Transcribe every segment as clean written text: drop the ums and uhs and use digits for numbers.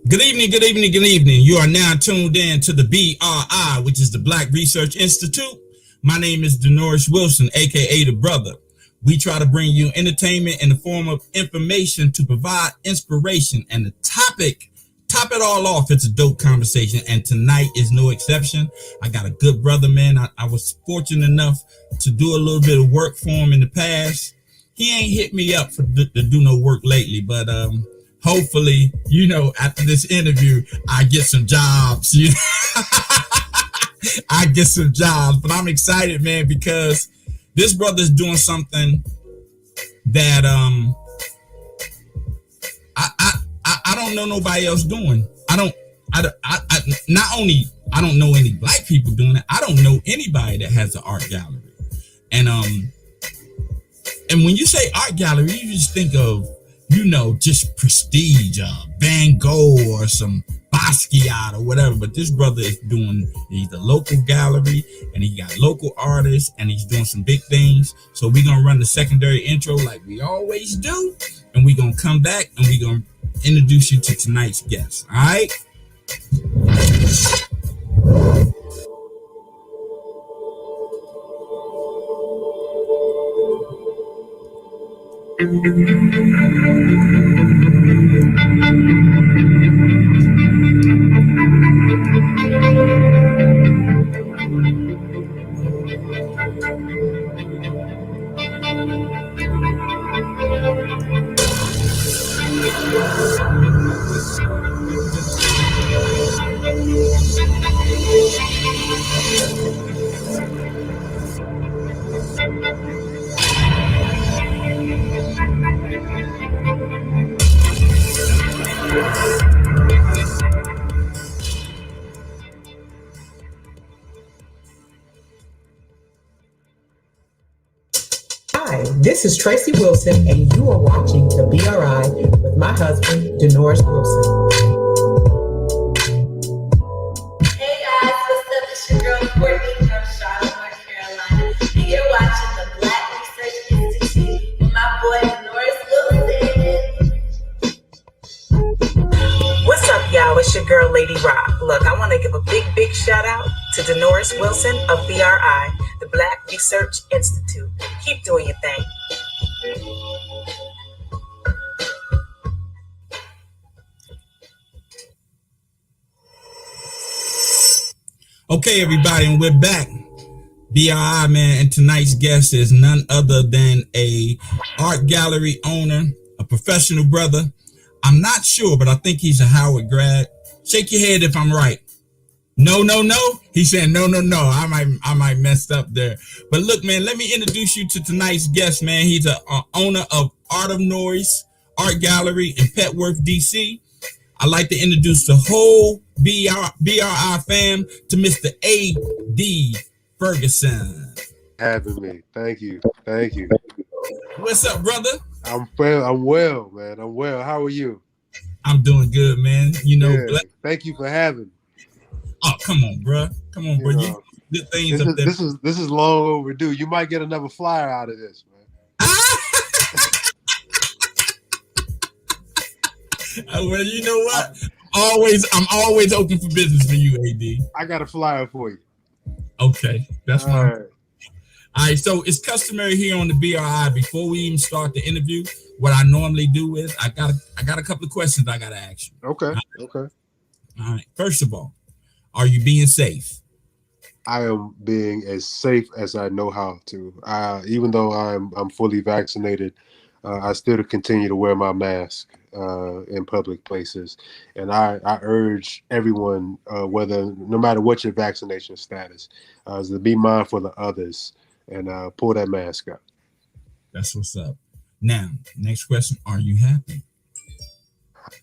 Good evening, good evening, good evening. You are now tuned in to the BRI, which is the Black Research Institute. My name is Denoris Wilson, aka The Brother. We try to bring you entertainment in the form of information to provide inspiration. And the top it all off, it's a dope conversation. And tonight is no exception. I got a good brother, man. I was fortunate enough to do a little bit of work for him in the past. He ain't hit me up to do no work lately, but hopefully, after this interview, I get some jobs. I get some jobs, but I'm excited, man, because this brother's doing something that I don't know nobody else doing. I don't know any black people doing it. I don't know anybody that has an art gallery. And when you say art gallery, you just think of just prestige, Van Gogh or some Basquiat or whatever. But this brother is he's a local gallery and he got local artists and he's doing some big things. So we're going to run the secondary intro like we always do. And we're going to come back and we're going to introduce you to tonight's guest. All right. Hi, this is Tracy Wilson, and you are watching the BRI with my husband, Denoris Wilson. Hey guys, what's up? It's your girl Courtney from Charlotte, North Carolina, and you're watching the Black Research Institute with my boy Denoris Wilson. What's up, y'all? It's your girl, Lady Rock. Look, I want to give a big shout out to Denoris Wilson of BRI, the Black Research Institute. Keep doing your thing. Okay, everybody, and we're back. BRI, man, and tonight's guest is none other than a art gallery owner, a professional brother. I'm not sure, but I think he's a Howard grad. Shake your head if I'm right. No. He said no. I might messed up there. But look, man, let me introduce you to tonight's guest, man. He's a owner of Art of Noise Art Gallery in Petworth, DC. I'd like to introduce the whole BRI fam to Mr. A.D. Ferguson. Having me. Thank you. What's up, brother? I'm well, man. I'm well. How are you? I'm doing good, man. Thank you for having. Oh, come on, bro. You good things up there. This is long overdue. You might get another flyer out of this, man. Well, you know what? I'm always open for business for you, AD. I got a flyer for you. Okay, that's fine. All right, so it's customary here on the BRI before we even start the interview. What I normally do is I got a couple of questions I gotta ask you. Okay. All right. First of all, are you being safe? I am being as safe as I know how to. Even though I'm fully vaccinated, I still continue to wear my mask in public places, and I urge everyone, no matter what your vaccination status, is to be mindful of others and pull that mask up. That's what's up. Now, next question: are you happy?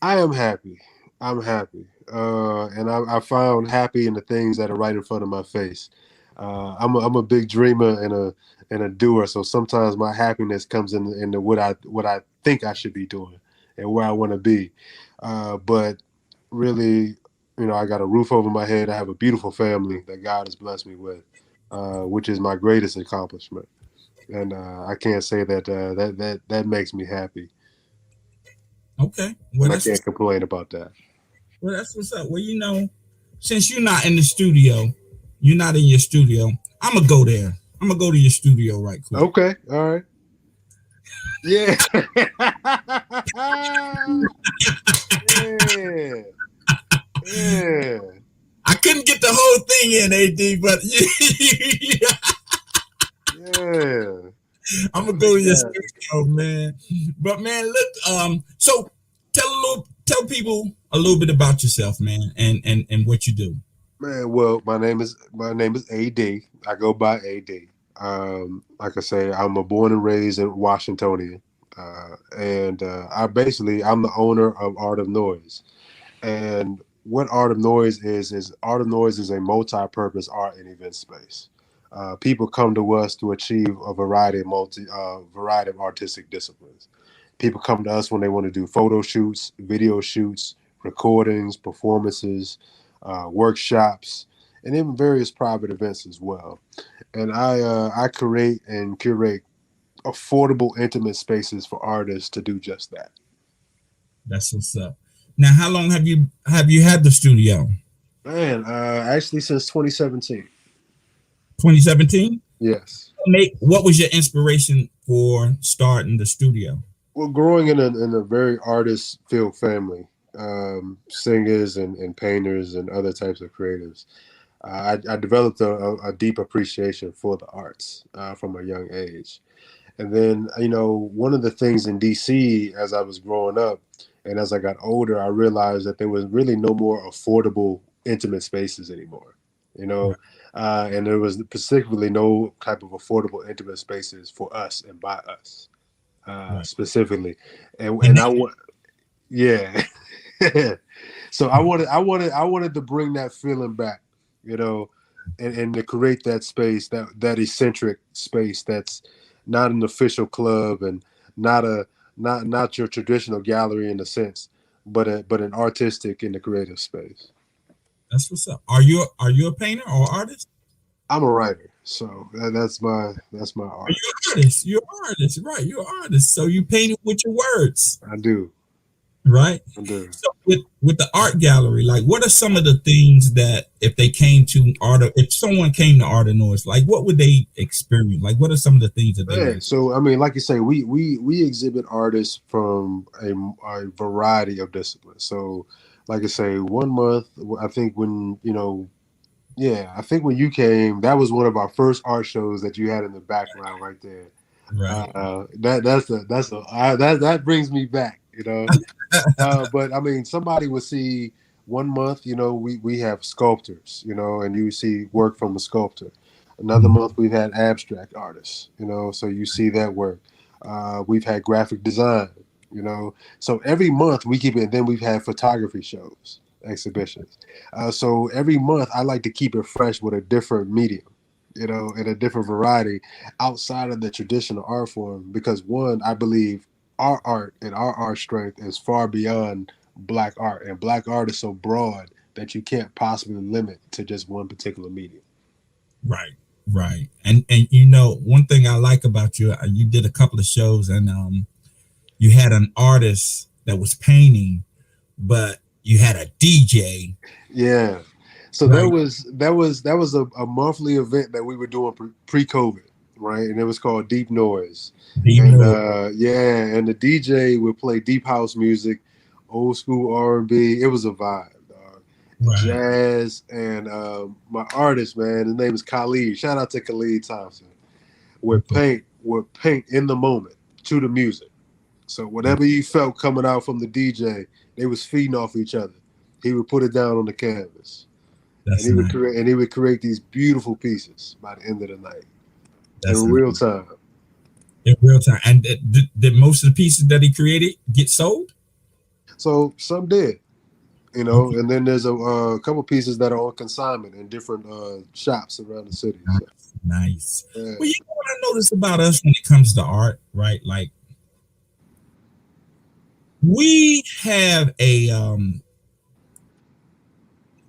I am happy. I'm happy, and I found happy in the things that are right in front of my face. I'm a big dreamer and a doer, so sometimes my happiness comes in what I think I should be doing and where I want to be. But really, I got a roof over my head. I have a beautiful family that God has blessed me with, which is my greatest accomplishment. And I can't say that makes me happy. Okay, well, I can't complain about that. Well, that's what's up. Well, you know, since you're not in the studio, you're not in your studio. I'm gonna go there. I'm gonna go to your studio right quick. Okay, all right. Yeah. Yeah. Yeah. I couldn't get the whole thing in, AD, but Yeah. I'm gonna go to your Yeah. studio, man. But man, look, so tell people a little bit about yourself, man, and what you do. Man, well, my name is AD. I go by AD. Like I say, I'm a born and raised in Washingtonian, and I'm the owner of Art of Noise. And what Art of Noise is Art of Noise is a multi-purpose art and event space. People come to us to achieve a variety of artistic disciplines. People come to us when they want to do photo shoots, video shoots, recordings, performances, workshops, and even various private events as well. And I create and curate affordable, intimate spaces for artists to do just that. That's what's up. Now, how long have you had the studio? Man, actually since 2017. 2017. Yes. Nate, what was your inspiration for starting the studio? Well, growing in a very artist-filled family, singers and painters and other types of creatives, I developed a deep appreciation for the arts from a young age. And then, one of the things in DC as I was growing up and as I got older, I realized that there was really no more affordable, intimate spaces anymore, and there was specifically no type of affordable, intimate spaces for us and by us specifically. And I want, yeah. So I wanted to bring that feeling back, and to create that space, that eccentric space that's not an official club and not your traditional gallery in a sense, but an artistic and a creative space. That's what's up. Are you a painter or artist? I'm a writer, so that's my art. You're an artist. You're an artist, right? You're an artist. So you paint it with your words, I do. right? I do. So with the art gallery, like, what are some of the things that if someone came to Art of Noise, like, what would they experience? Like, what are some of the things that they Man, would? so I mean, like you say, we exhibit artists from a variety of disciplines. So, like I say, 1 month, I think I think when you came, that was one of our first art shows that you had in the background right there. Right. That brings me back, But I mean, somebody would see 1 month, we have sculptors, and you see work from a sculptor. Another month we've had abstract artists, so you see that work. We've had graphic design, So every month we keep it, and then we've had photography shows, exhibitions. So every month I like to keep it fresh with a different medium, and a different variety outside of the traditional art form. Because one, I believe our art and our art strength is far beyond Black art, and Black art is so broad that you can't possibly limit to just one particular medium. Right. Right. And one thing I like about you, you did a couple of shows, and you had an artist that was painting, but you had a DJ. Yeah. So right. that was a monthly event that we were doing pre-COVID, right? And it was called Deep Noise. And the DJ would play deep house music, old school R&B. It was a vibe. Right. Jazz, and my artist, man, his name is Khalid. Shout out to Khalid Thompson. Would paint in the moment to the music. So whatever you felt coming out from the DJ, they was feeding off each other. He would put it down on the canvas, and he would create these beautiful pieces by the end of the night. In real time. In real time. And did most of the pieces that he created get sold? So some did. And then there's a couple pieces that are on consignment in different shops around the city. Nice. Yeah. Well, you know what I noticed about us when it comes to art, right? Like, we have a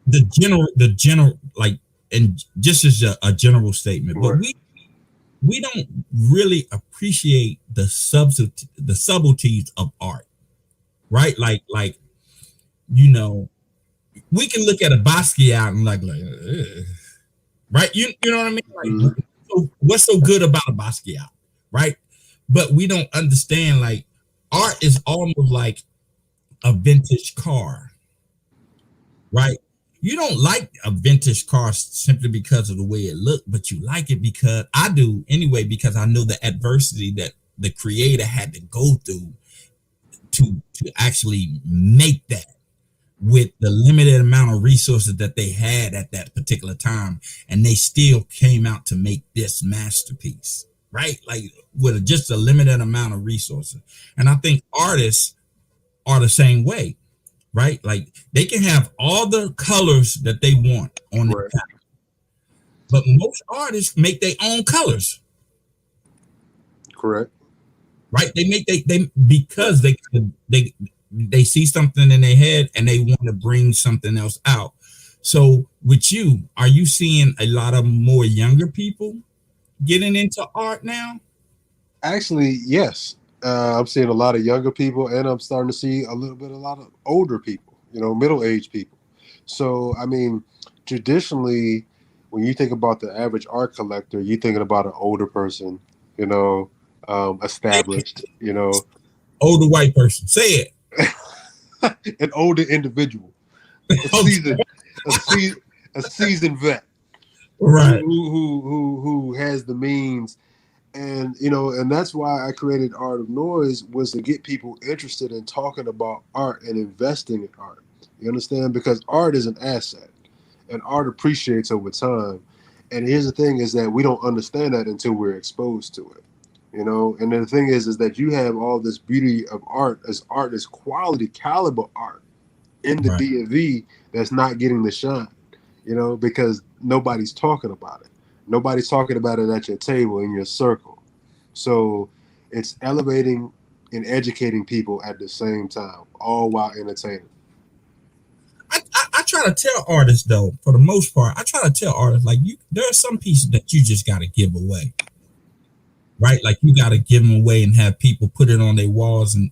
the general like, and just as a general statement, but we don't really appreciate the subtleties of art, right? Like. we can look at a Basquiat and like ugh. Right? You know what I mean? Like, what's so good about a Basquiat, right? But we don't understand, like, art is almost like a vintage car, right? You don't like a vintage car simply because of the way it looked, but you like it because I do anyway, because I know the adversity that the creator had to go through to actually make that with the limited amount of resources that they had at that particular time, and they still came out to make this masterpiece, right? Like with just a limited amount of resources. And I think artists are the same way, right? Like they can have all the colors that they want on their palette, but most artists make their own colors. Correct. Right? They make they because they see something in their head and they want to bring something else out. So with you, are you seeing a lot of more younger people getting into art now? Actually, yes. I'm seeing a lot of younger people, and I'm starting to see a lot of older people, middle-aged people. So, I mean, traditionally, when you think about the average art collector, you're thinking about an older person, established, Older white person. Say it. an older individual, a seasoned vet, right? Who has the means, and and that's why I created Art of Noise, was to get people interested in talking about art and investing in art. You understand? Because art is an asset, and art appreciates over time. And here's the thing: is that we don't understand that until we're exposed to it. And the thing is that you have all this beauty of art is quality caliber art in the DMV that's not getting the shine, because nobody's talking about it. Nobody's talking about it at your table, in your circle. So it's elevating and educating people at the same time, all while entertaining. I try to tell artists, though, for the most part, I try to tell artists, like, there are some pieces that you just got to give away. Right, like you got to give them away and have people put it on their walls and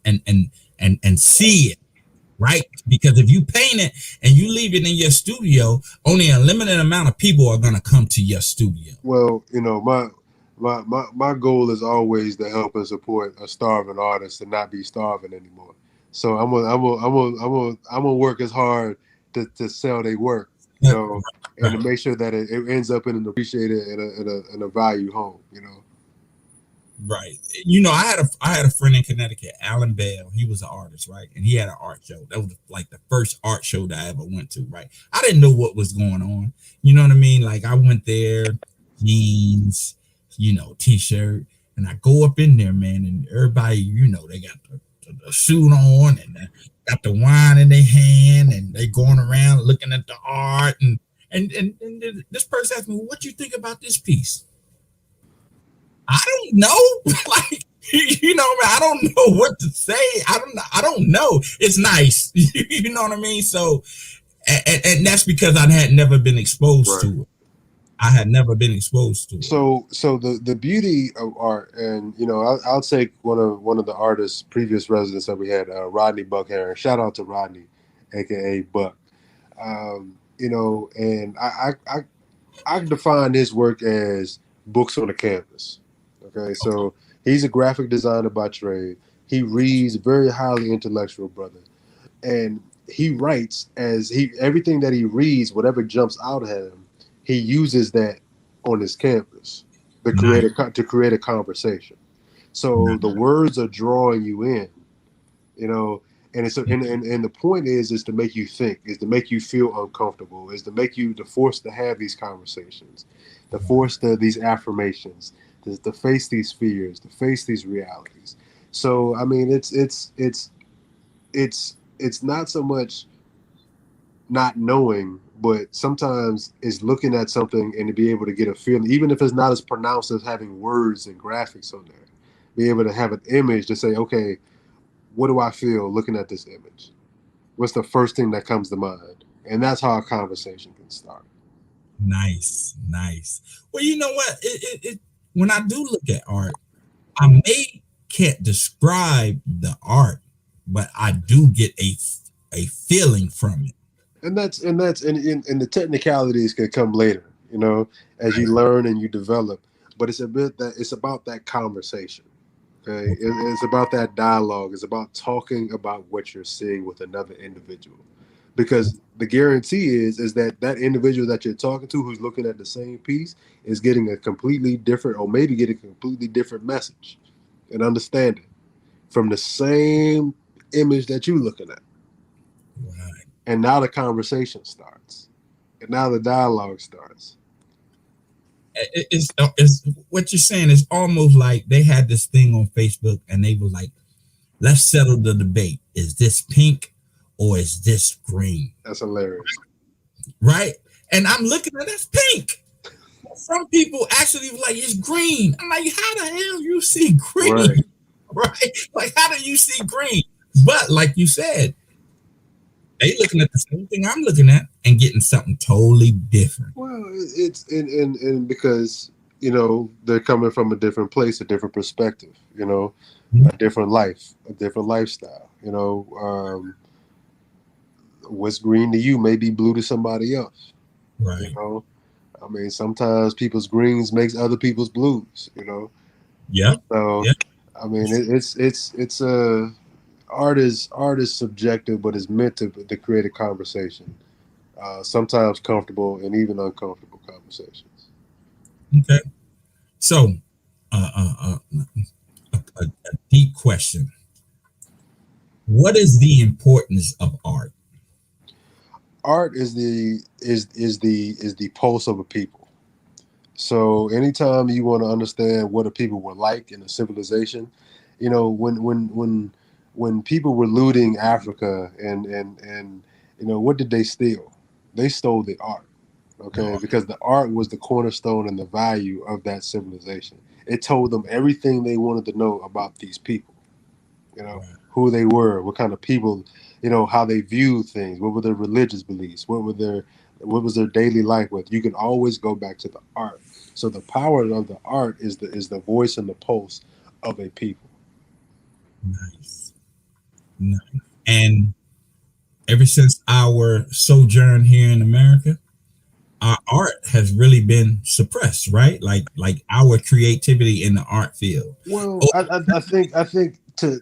see it, right? Because if you paint it and you leave it in your studio, only a limited amount of people are going to come to your studio. Well, my goal is always to help and support a starving artist and not be starving anymore. So I'm gonna work as hard to sell their work, and to make sure that it ends up in an appreciated and a value home, Right. I had a friend in Connecticut, Alan Bell. He was an artist, right? And he had an art show. That was like the first art show that I ever went to, right? I didn't know what was going on. You know what I mean? Like I went there, jeans, t-shirt, and I go up in there, man, and everybody, they got the suit on and they got the wine in their hand and they going around looking at the art and this person asked me, what you think about this piece? I don't know. Like, I don't know what to say. I don't know. It's nice. You know what I mean? So, and that's because I had never been exposed to it. I had never been exposed to it. So the beauty of art, and I'll take one of the artists' previous residents that we had, Rodney Buckheron. Shout out to Rodney, aka Buck. And I define his work as books on a canvas. Okay, so he's a graphic designer by trade. He reads, very highly intellectual brother, and he writes everything that he reads, whatever jumps out at him, he uses that on his canvas to create a conversation. So the words are drawing you in, and it's and the point is to make you think, is to make you feel uncomfortable, is to force to have these conversations, to force these affirmations. To face these fears, to face these realities. So I mean, it's not so much not knowing, but sometimes it's looking at something and to be able to get a feeling, even if it's not as pronounced as having words and graphics on there. Be able to have an image to say, okay, what do I feel looking at this image? What's the first thing that comes to mind? And that's how a conversation can start. Nice. Well, you know what? When I do look at art, I can't describe the art, but I do get a feeling from it. And the technicalities can come later, as you learn and you develop. But it's about that conversation. Okay, it's about that dialogue. It's about talking about what you're seeing with another individual, because the guarantee is that individual that you're talking to, who's looking at the same piece, is getting a completely different, or maybe getting a completely different message and understanding from the same image that you're looking at. Right. And now the conversation starts, and now the dialogue starts. It's what you're saying is almost like they had this thing on Facebook and they were like, let's settle the debate. Is this pink or is this green? That's hilarious. Right? And I'm looking at that's pink. Some people actually like, it's green. I'm like, how the hell you see green? Right? Like, how do you see green? But like you said, they looking at the same thing I'm looking at and getting something totally different. Well, it's and because they're coming from a different place, a different perspective, a different life, a different lifestyle. What's green to you may be blue to somebody else. Right. I mean, sometimes people's greens makes other people's blues. Yeah. So yeah. I mean, it's a art is subjective, but it's meant to create a conversation. Sometimes comfortable and even uncomfortable conversations. Okay. So, a deep question. What is the importance of art? Art is the pulse of a people. So anytime you want to understand what a people were like in a civilization, when people were looting Africa and what did they steal? They stole the art, okay? Because the art was the cornerstone and the value of that civilization. It told them everything they wanted to know about these people, who they were, what kind of people, how they viewed things, what were their religious beliefs, what was their daily life with. You can always go back to the art. So the power of the art is the voice and the pulse of a people. Nice. And ever since our sojourn here in America, our art has really been suppressed, right? Like our creativity in the art field. Well, I think to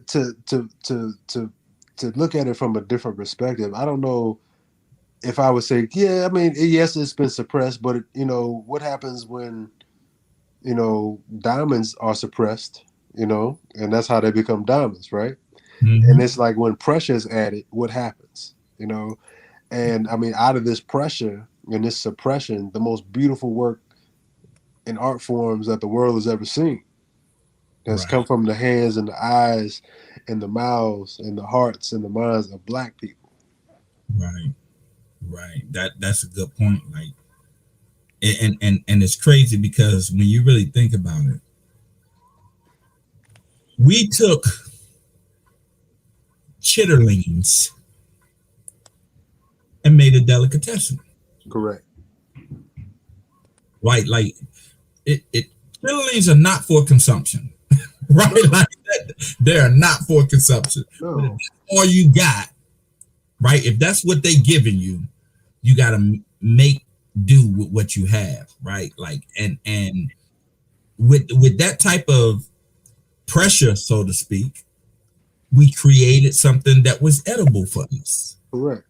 look at it from a different perspective, I don't know if I would say, yeah, I mean, yes, it's been suppressed, but what happens when diamonds are suppressed, and that's how they become diamonds, right? Mm-hmm. And it's like when pressure is added, what happens? And I mean, out of this pressure and this suppression, the most beautiful work in art forms that the world has ever seen has come from the hands and the eyes and the mouths and the hearts and the minds of Black people. Right. That's a good point. Like, and it's crazy because when you really think about it, we took chitterlings and made a delicatessen. Correct. Right, like chitterlings are not for consumption. Right, like they are not for consumption. No. All you got, right? If that's what they giving you, you got to make do with what you have, right? Like and with that type of pressure, so to speak, we created something that was edible for us. Correct.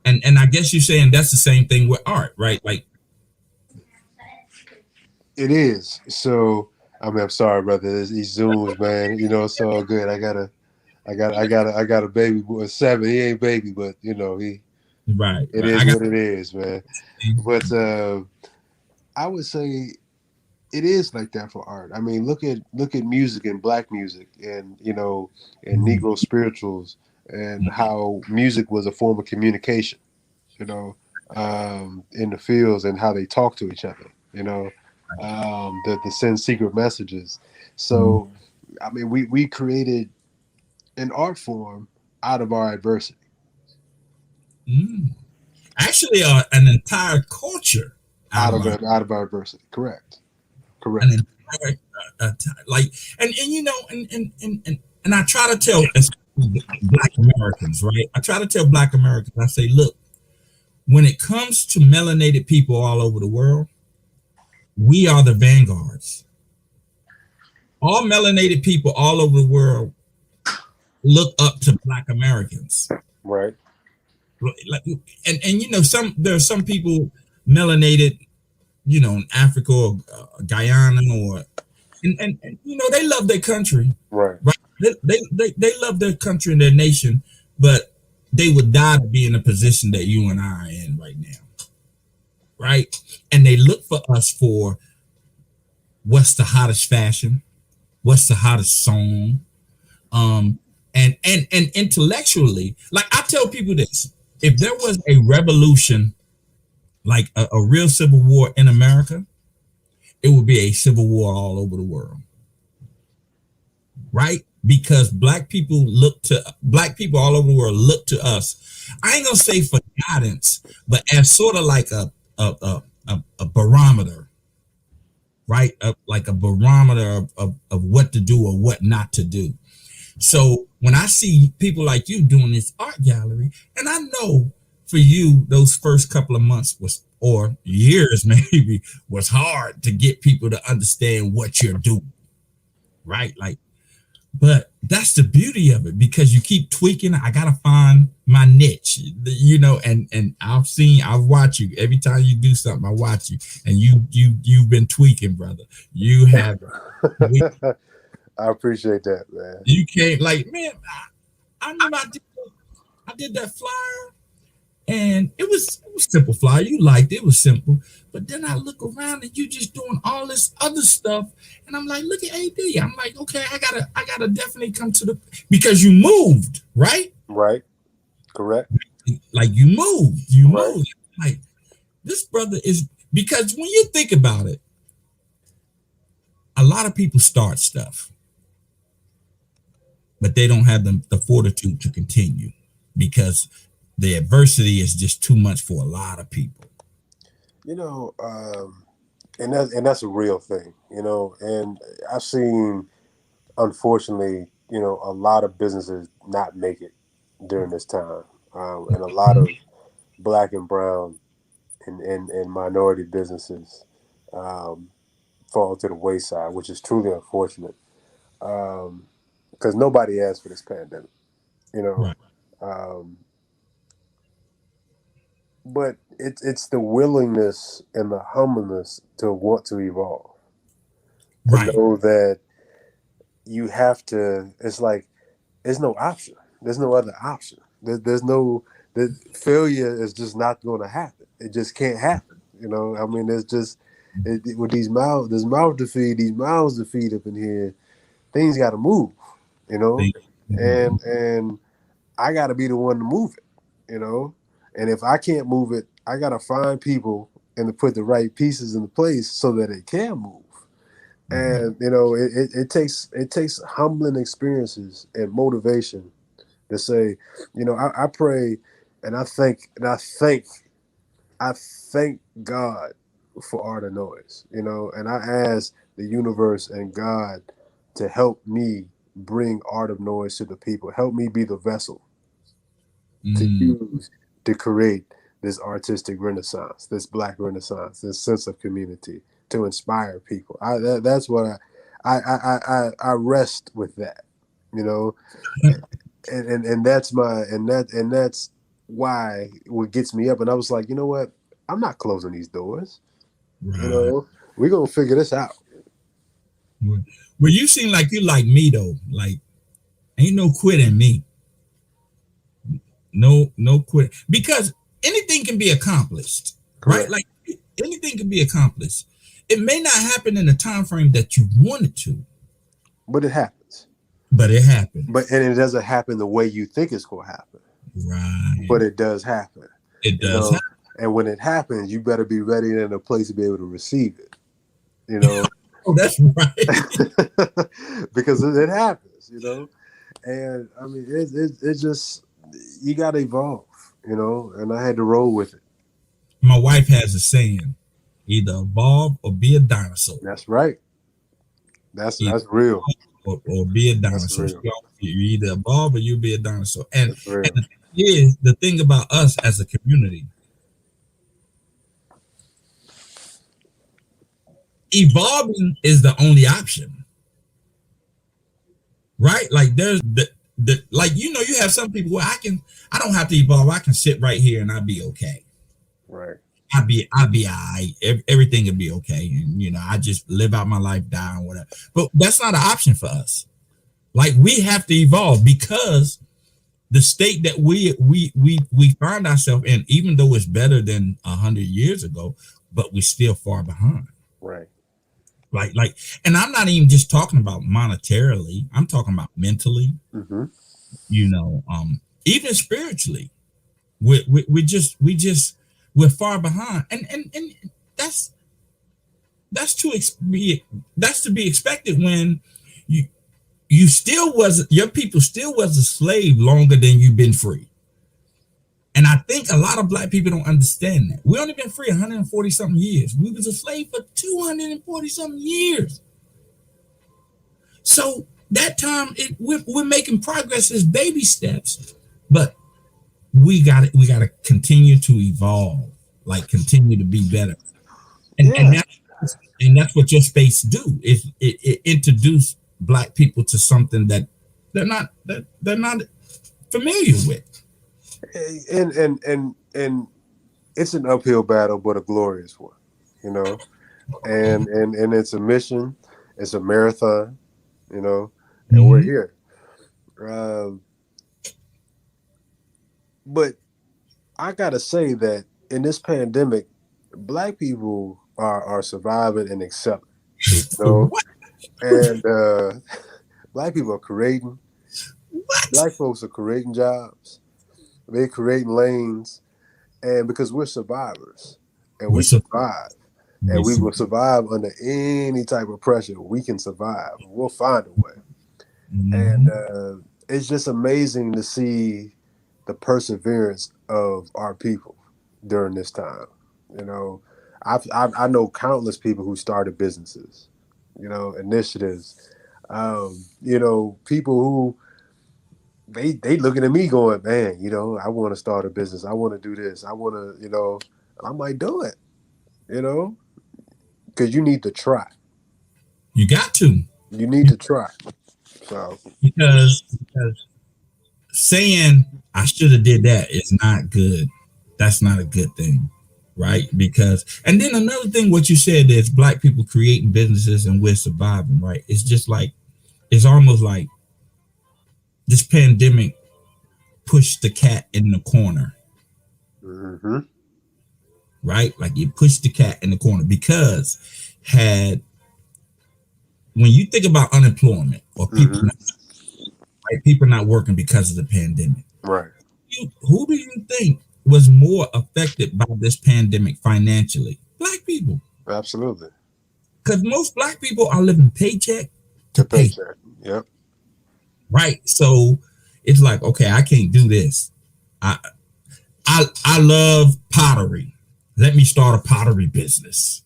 And I guess you're saying that's the same thing with art, right? Like it is. So I mean, I'm sorry, brother. These Zooms, man. It's all good. I got a baby boy, 7. He ain't baby, but he. Right. It is what it is, man. But I would say it is like that for art. I mean, look at music and Black music, and and Negro spirituals, and how music was a form of communication. In the fields, and how they talk to each other. To send secret messages. So, I mean, we created an art form out of our adversity. Actually, an entire culture out of our adversity. Correct. An entire, like, and I try to tell Black Americans, right? I try to tell Black Americans. I say, look, when it comes to melanated people all over the world, we are the vanguards. All melanated people all over the world look up to Black Americans. Right. Like, and you know, there are some people melanated, you know, in Africa or Guyana or and you know, they love their country. Right. They love their country and their nation, but they would die to be in a position that you and I are in right now. Right? And they look for us for what's the hottest fashion, what's the hottest song, and intellectually, like I tell people this: if there was a revolution, like a real civil war in America, it would be a civil war all over the world, right? Because black people all over the world look to us. I ain't gonna say for guidance, but as sort of like a barometer, right? Like a barometer of what to do or what not to do. So when I see people like you doing this art gallery, and I know for you, those first couple of months or years maybe, was hard to get people to understand what you're doing, right? Like, but that's the beauty of it, because you keep tweaking. I gotta find my niche, you know, and I've watched you every time you do something. I watch you, and you've been tweaking, brother. You have. I appreciate that, man. You can't, like, man. I remember I did that flyer, and it was simple flyer. You liked it. It was simple. But then I look around and you just doing all this other stuff, and I'm like, look at AD. I'm like, okay, I gotta definitely come to because you moved, right? Right. Correct. Like you moved. Like this brother is, because when you think about it, a lot of people start stuff, but they don't have the fortitude to continue because the adversity is just too much for a lot of people. You know, and that's a real thing, you know, and I've seen, unfortunately, you know, a lot of businesses not make it during this time. And a lot of Black and brown and minority businesses fall to the wayside, which is truly unfortunate. Because nobody asked for this pandemic, you know. Right. But it's the willingness and the humbleness to want to evolve. To right. know that you have to, it's like, there's no option. There's no other option. The failure is just not going to happen. It just can't happen. You know, I mean, there's just, with there's mouths to feed up in here, things got to move, you know, and I got to be the one to move it, you know. And if I can't move it, I got to find people and to put the right pieces in place so that it can move. And, you know, it takes humbling experiences and motivation to say, you know, I pray and I thank God for Art of Noise, you know, and I ask the universe and God to help me bring Art of Noise to the people. Help me be the vessel to use to create this artistic renaissance, this Black renaissance, this sense of community, to inspire people. That's what I rest with that, you know, and that's that's why what gets me up. And I was like, you know what, I'm not closing these doors. Right. You know, we're gonna figure this out. Well, you seem like you like me though. Like, ain't no quit in me. No quit, because anything can be accomplished. Correct. Right? Like anything can be accomplished. It may not happen in the time frame that you want it to, but it happens. But it happens. And it doesn't happen the way you think it's going to happen. Right. But it does happen. It does happen. And when it happens, you better be ready and in a place to be able to receive it. You know. Oh, that's right. Because it happens, you know. And I mean, it's just, you got to evolve, you know. And I had to roll with it. My wife has a saying: either evolve or be a dinosaur. That's right. That's real. Or be a dinosaur. So you either evolve or you be a dinosaur. And the thing about us as a community, evolving is the only option, right? Like there's the like you have some people where I don't have to evolve. I can sit right here and I'll be okay. Right. I'll be all right. Everything will be okay, and I just live out my life, die, and whatever. But that's not an option for us. Like we have to evolve because the state that we find ourselves in, even though it's better than 100 years ago, but we're still far behind. Right. Like, and I'm not even just talking about monetarily. I'm talking about mentally. Mm-hmm. Even spiritually, we're far behind, and that's to be expected when you still was your people still was a slave longer than you've been free. And I think a lot of black people don't understand that. We only been free 140 something years. We was a slave for 240 something years. So that time we're making progress as baby steps, but we got to continue to evolve, like continue to be better. And that's what your space do. It introduce black people to something that they're not familiar with. And it's an uphill battle, but a glorious one, and it's a mission, it's a marathon, and we're here. But I gotta say that in this pandemic, black people are surviving and excelling, and black people are creating. What? Black folks are creating jobs. They're creating lanes, and because we're survivors, and we survive, and we will survive under any type of pressure. We can survive. We'll find a way. And it's just amazing to see the perseverance of our people during this time. I know countless people who started businesses, initiatives, people who they looking at me going, man, I want to start a business. I want to do this. I want to, I might do it, because you need to try. You got to. You need to try. So because saying I should have did that is not good. That's not a good thing, right? Because and then another thing, what you said is black people creating businesses and we're surviving, right? It's just like it's almost like this pandemic pushed the cat in the corner. Mm-hmm. Right? Like you pushed the cat in the corner because when you think about unemployment or people, people not working because of the pandemic, right? Who do you think was more affected by this pandemic financially? Black people. Absolutely. Because most black people are living paycheck to paycheck. Yep. Right. So it's like, okay, I can't do this. I love pottery. Let me start a pottery business.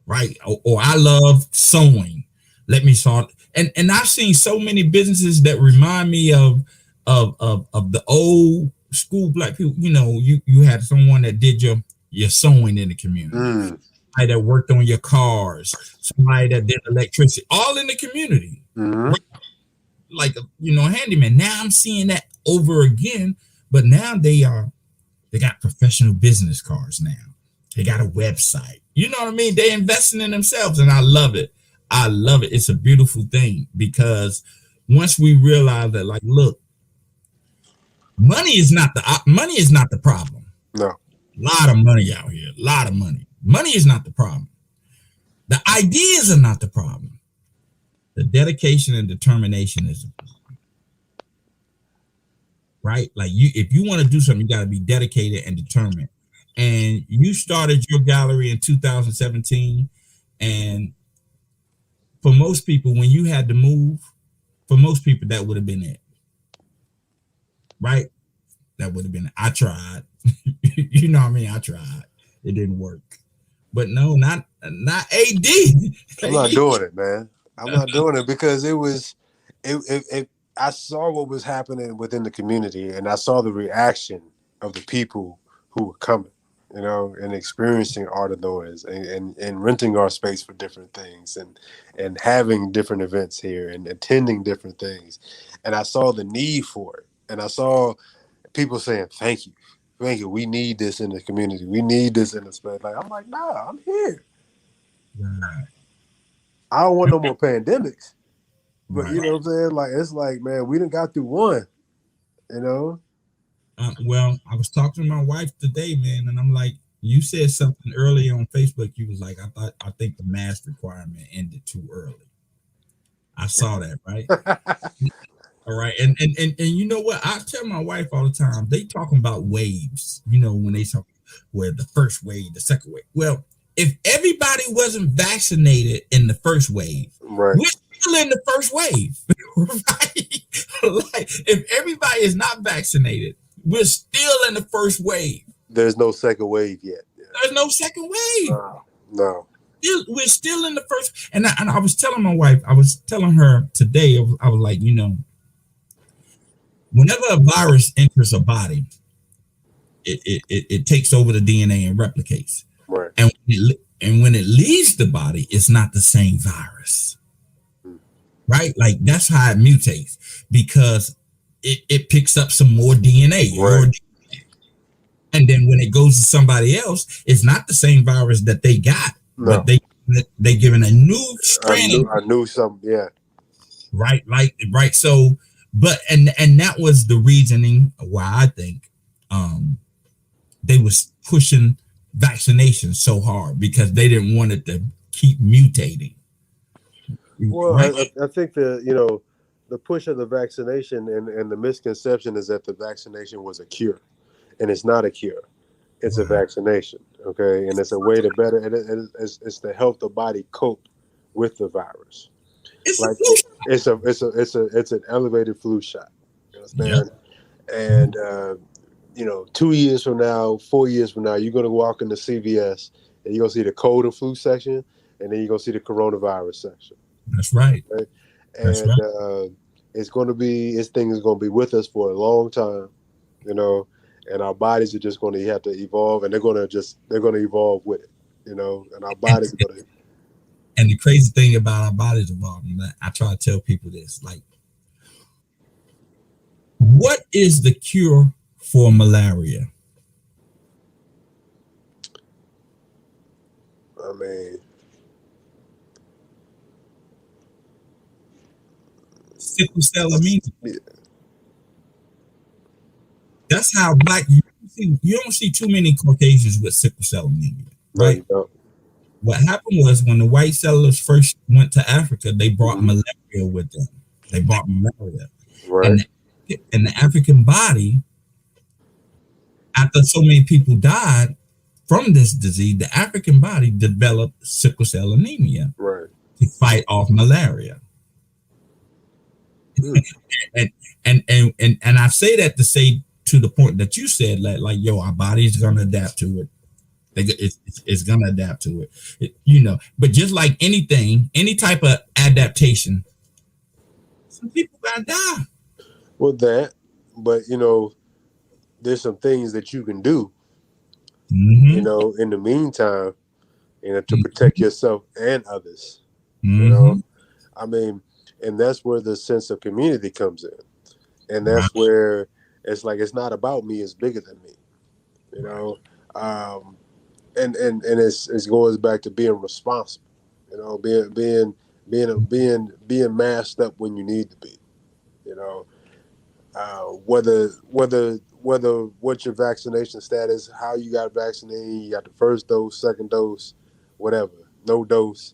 Right. Or I love sewing. Let me start. And I've seen so many businesses that remind me of the old school black people. You had someone that did your sewing in the community. Somebody that worked on your cars, somebody that did electricity, all in the community. Right? Like handyman. Now I'm seeing that over again, but now they got professional business cards now. They got a website. You know what I mean? They're investing in themselves, and I love it. I love it. It's a beautiful thing because once we realize that, like, look, money is not the problem. No, a lot of money out here. A lot of money. Money is not the problem. The ideas are not the problem. The dedication and determination is the problem. Right? Like if you want to do something, you got to be dedicated and determined. And you started your gallery in 2017. And for most people, when you had to move, for most people, that would have been it. Right? That would have been it. I tried. You know what I mean? I tried. It didn't work. But no, not AD. I'm not doing it, man. I'm not doing it because I saw what was happening within the community, and I saw the reaction of the people who were coming. you know, and experiencing Art of Noise and renting our space for different things and having different events here and attending different things. And I saw the need for it. And I saw people saying, thank you. Thank you. We need this in the community. We need this in the space. Like, I'm like, nah, I'm here. Right. I don't want no more pandemics. But Right. you know what I'm saying? Like, it's like, man, we done got through one, you know? Well, I was talking to my wife today, man, and I'm like, you said something earlier on Facebook. You was like, I think the mask requirement ended too early. I saw that, right? All right, and you know what? I tell my wife all the time. They talking about waves. You know, when they talk where the first wave, the second wave. Well, if everybody wasn't vaccinated in the first wave, Right. we're still in the first wave, right? Like, if everybody is not vaccinated, we're still in the first wave. There's no second wave yet. Yeah. There's no second wave. No. We're still in the first. And I was telling my wife, I was telling her today, I was like, you know, whenever a virus enters a body, it takes over the DNA and replicates. Right. And when it leaves the body, it's not the same virus. Right? Like, that's how it mutates, because it picks up some more DNA. Right. And then when it goes to somebody else, it's not the same virus that they got, but they given a new strain. I knew something, yeah. Right, right. So, but and that was the reasoning why I think they was pushing vaccination so hard, because they didn't want it to keep mutating. Well, right? I think the push of the vaccination and the misconception is that the vaccination was a cure, and it's not a cure. It's a vaccination, okay? And it's a way to better, and it's to help the body cope with the virus. It's an elevated flu shot. You understand? Yep. And 2 years from now, 4 years from now, you're gonna walk into CVS and you're gonna see the cold and flu section, and then you're gonna see the coronavirus section. That's right. Right? And That's right. This thing is gonna be with us for a long time, you know. And our bodies are just going to have to evolve, and they're going to evolve with it, you know. And our bodies are going to. And the crazy thing about our bodies evolving, I try to tell people this: like, what is the cure for malaria? I mean, sickle cell anemia. Yeah. That's how black you don't see too many Caucasians with sickle cell anemia, right? No. What happened was, when the white settlers first went to Africa, they brought malaria with them. They brought malaria, right? And the African body, after so many people died from this disease, the African body developed sickle cell anemia, right, to fight off malaria. And I say that to say, to the point that you said, like, yo, our body's gonna adapt to it. It's gonna adapt to it, you know. But just like anything, any type of adaptation, some people gotta die. Well, but you know, there's some things that you can do, you know, in the meantime, you know, to protect yourself and others. You know, I mean, and that's where the sense of community comes in, and that's where it's like, it's not about me, it's bigger than me, you know. And it goes back to being responsible, you know, being masked up when you need to be, you know. Whether what's your vaccination status, how you got vaccinated, you got the first dose, second dose, whatever, no dose.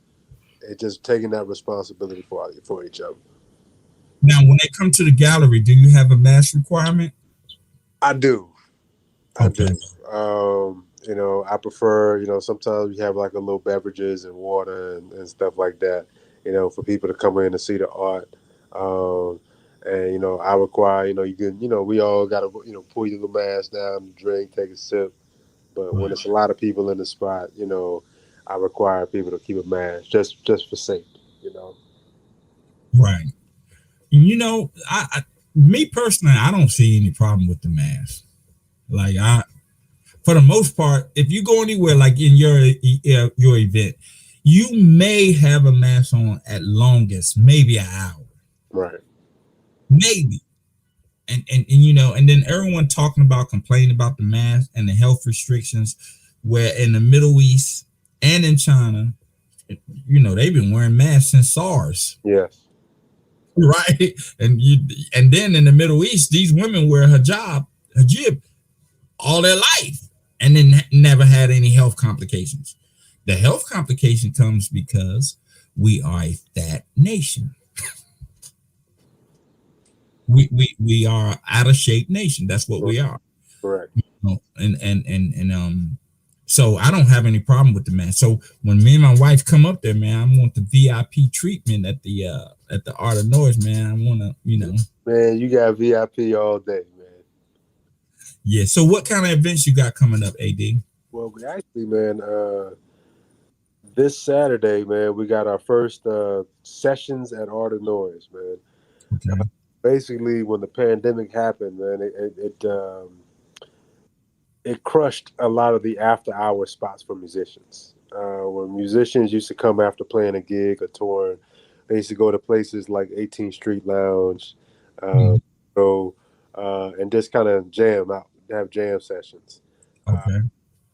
It's just taking that responsibility for each other. Now, when they come to the gallery, do you have a mask requirement? I do. Okay. You know, I prefer, you know, sometimes we have like a little beverages and water and stuff like that, you know, for people to come in and see the art. And, you know, I require, you know, we all got to, you know, pull your little mask down, drink, take a sip. But when it's a lot of people in the spot, you know, I require people to keep a mask just for safety, you know. Right. You know, me personally, I don't see any problem with the mask. Like, for the most part, if you go anywhere like in your event, you may have a mask on at longest, maybe an hour. Right. Maybe. And you know, and then everyone talking about complaining about the mask and the health restrictions, where in the Middle East and in China, you know, they've been wearing masks since SARS. Yes. Right. And then in the Middle East, these women wear hijab all their life and then never had any health complications. The health complication comes because we are a fat nation. We are out of shape nation. That's what we are. Correct. You know, and so I don't have any problem with the mask. So when me and my wife come up there, man, I want the VIP treatment at the Art of Noise, man. I want to, you know. Man, you got VIP all day, man. Yeah. So what kind of events you got coming up, AD? Well, we actually, man, this Saturday, man, we got our first sessions at Art of Noise, man. Okay. Basically, when the pandemic happened, man, it crushed a lot of the after-hour spots for musicians. When musicians used to come after playing a gig or touring, they used to go to places like 18th Street Lounge, and just kind of jam out, have jam sessions. Okay.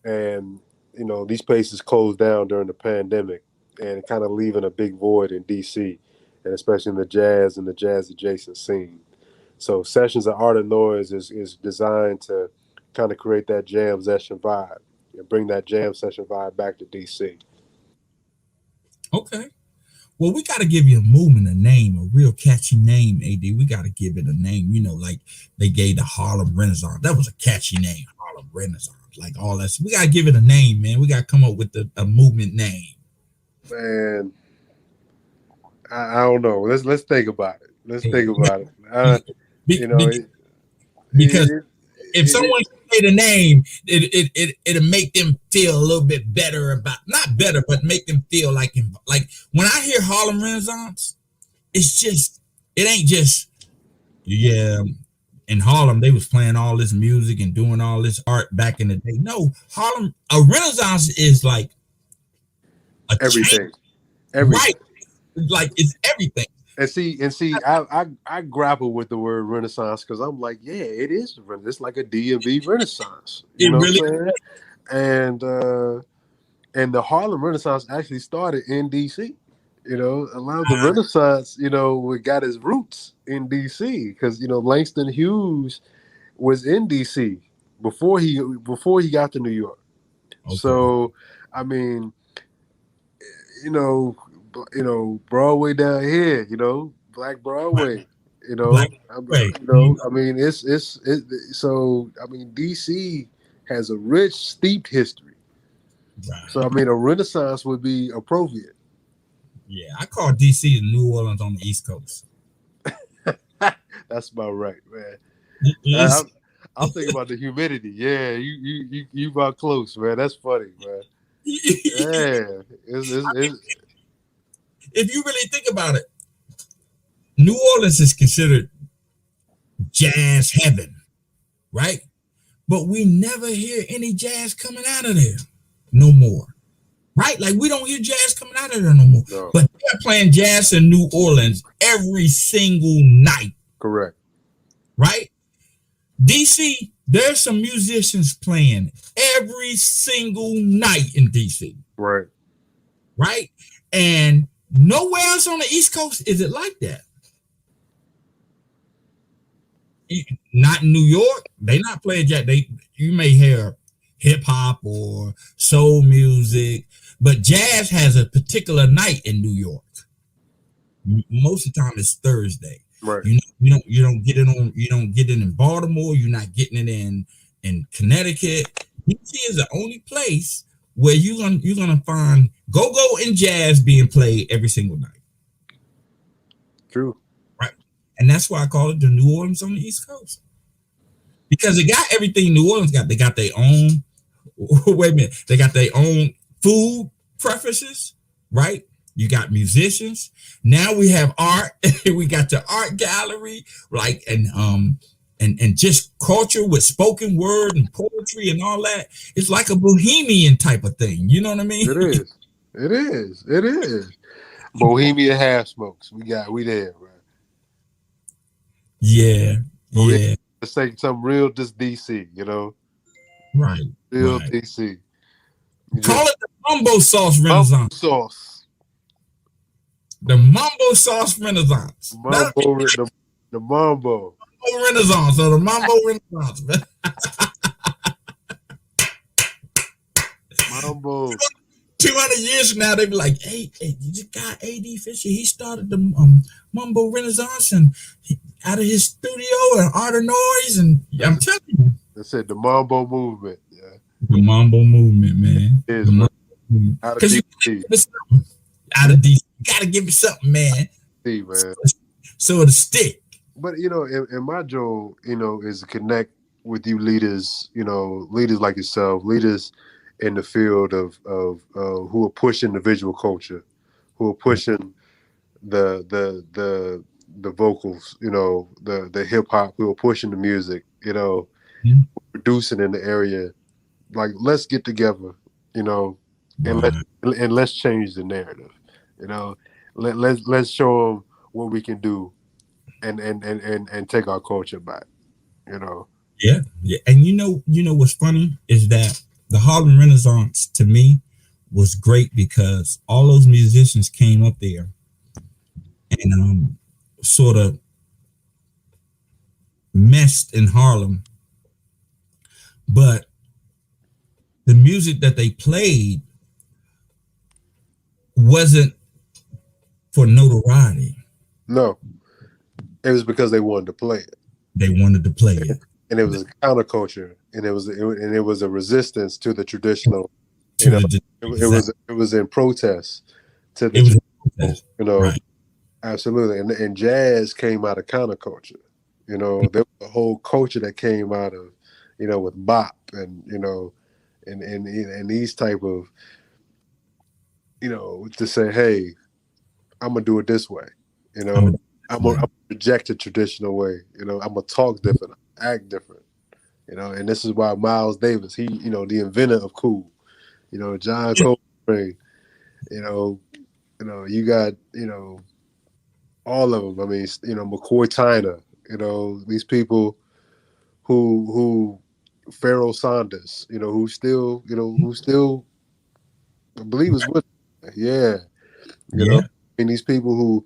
And you know, these places closed down during the pandemic, and kind of leaving a big void in DC, and especially in the jazz and the jazz adjacent scene. So Sessions at Art of Noise is designed to kind of create that jam session vibe and bring that jam session vibe back to DC. Okay. Well, we got to give you a movement a name, a real catchy name, AD. We got to give it a name, you know, like they gave the Harlem Renaissance. That was a catchy name, Harlem Renaissance, like all that. So we got to give it a name, man. We got to come up with a movement name. Man, I don't know. Let's think about it. Let's think about it. You know, because if someone say the name, it'll make them feel a little bit better about, not better, but make them feel like when I hear Harlem Renaissance, it ain't just, yeah, in Harlem they was playing all this music and doing all this art back in the day. No, Harlem, a Renaissance is like everything. Right, like it's everything. And see, I grapple with the word Renaissance because I'm like, yeah, it is. It's like a DMV Renaissance. You know what I'm saying? And the Harlem Renaissance actually started in DC. You know, a lot of the Renaissance, you know, got its roots in DC because, you know, Langston Hughes was in DC before he got to New York. Okay. So, I mean, you know, Broadway down here, you know, Black Broadway, you know, I mean, it's so, I mean, DC has a rich, steeped history. Right. So, I mean, a Renaissance would be appropriate. Yeah, I call DC New Orleans on the East Coast. That's about right, man. I'm thinking about the humidity. Yeah, you about close, man. That's funny, man. Yeah, if you really think about it, New Orleans is considered jazz heaven, right? But we never hear any jazz coming out of there no more, right? Like we don't hear jazz coming out of there no more. No. But they're playing jazz in New Orleans every single night. Correct. Right? DC, there's some musicians playing every single night in DC. Right. Right? And nowhere else on the East Coast is it like that. Not in New York. They not playing jazz. You may hear hip hop or soul music, but jazz has a particular night in New York. Most of the time it's Thursday. Right. You don't get it on. You don't get it in Baltimore. You're not getting it in Connecticut. DC is the only place where you're gonna find go-go and jazz being played every single night. True. Right. And that's why I call it the New Orleans on the East Coast. Because it got everything New Orleans got. They got their own, wait a minute, they got their own food preferences, right? You got musicians. Now we have art. We got the art gallery, like, and and just culture with spoken word and poetry and all that. It's like a bohemian type of thing. You know what I mean? It is. It is. It is. Bohemian half smokes. We there, right? Yeah. Yeah. Let's say something real just DC, you know? Right. Real Right. DC. Call it the Mambo Sauce Renaissance. Mambo sauce. The Mambo Sauce Renaissance. The Mambo. Renaissance or the Mambo Renaissance, man. Mambo. 200 years from now, they be like, hey, this guy A.D. Fisher, he started the Mambo Renaissance and out of his studio and Art of Noise, and I'm telling you. That's it, the Mambo movement. Yeah. The Mambo movement, man. It is, because you out of DC, you gotta give me something, man. See, man. So it'll stick. But in my job, is to connect with you leaders, leaders like yourself, leaders in the field of who are pushing the visual culture, who are pushing the vocals, the hip hop, who are pushing the music, producing in the area. Like, let's get together, and let's change the narrative, let's show them what we can do, and take our culture back, Yeah. And you know what's funny is that the Harlem Renaissance to me was great because all those musicians came up there and sort of messed in Harlem, but the music that they played wasn't for notoriety. No, it was because they wanted to play it. They wanted to play it, and it was a counterculture, and it was a resistance to the traditional. It was in protest to the right. Absolutely, and jazz came out of counterculture. There was a whole culture that came out of with bop and and these type of to say, hey, I'm gonna do it this way. I'm gonna reject the traditional way. I'm gonna talk different, act different. And this is why Miles Davis, he, the inventor of cool. John Coltrane. You got all of them. I mean, McCoy Tyner. These people who Pharoah Sanders. Who still I believe is with. Yeah. And these people who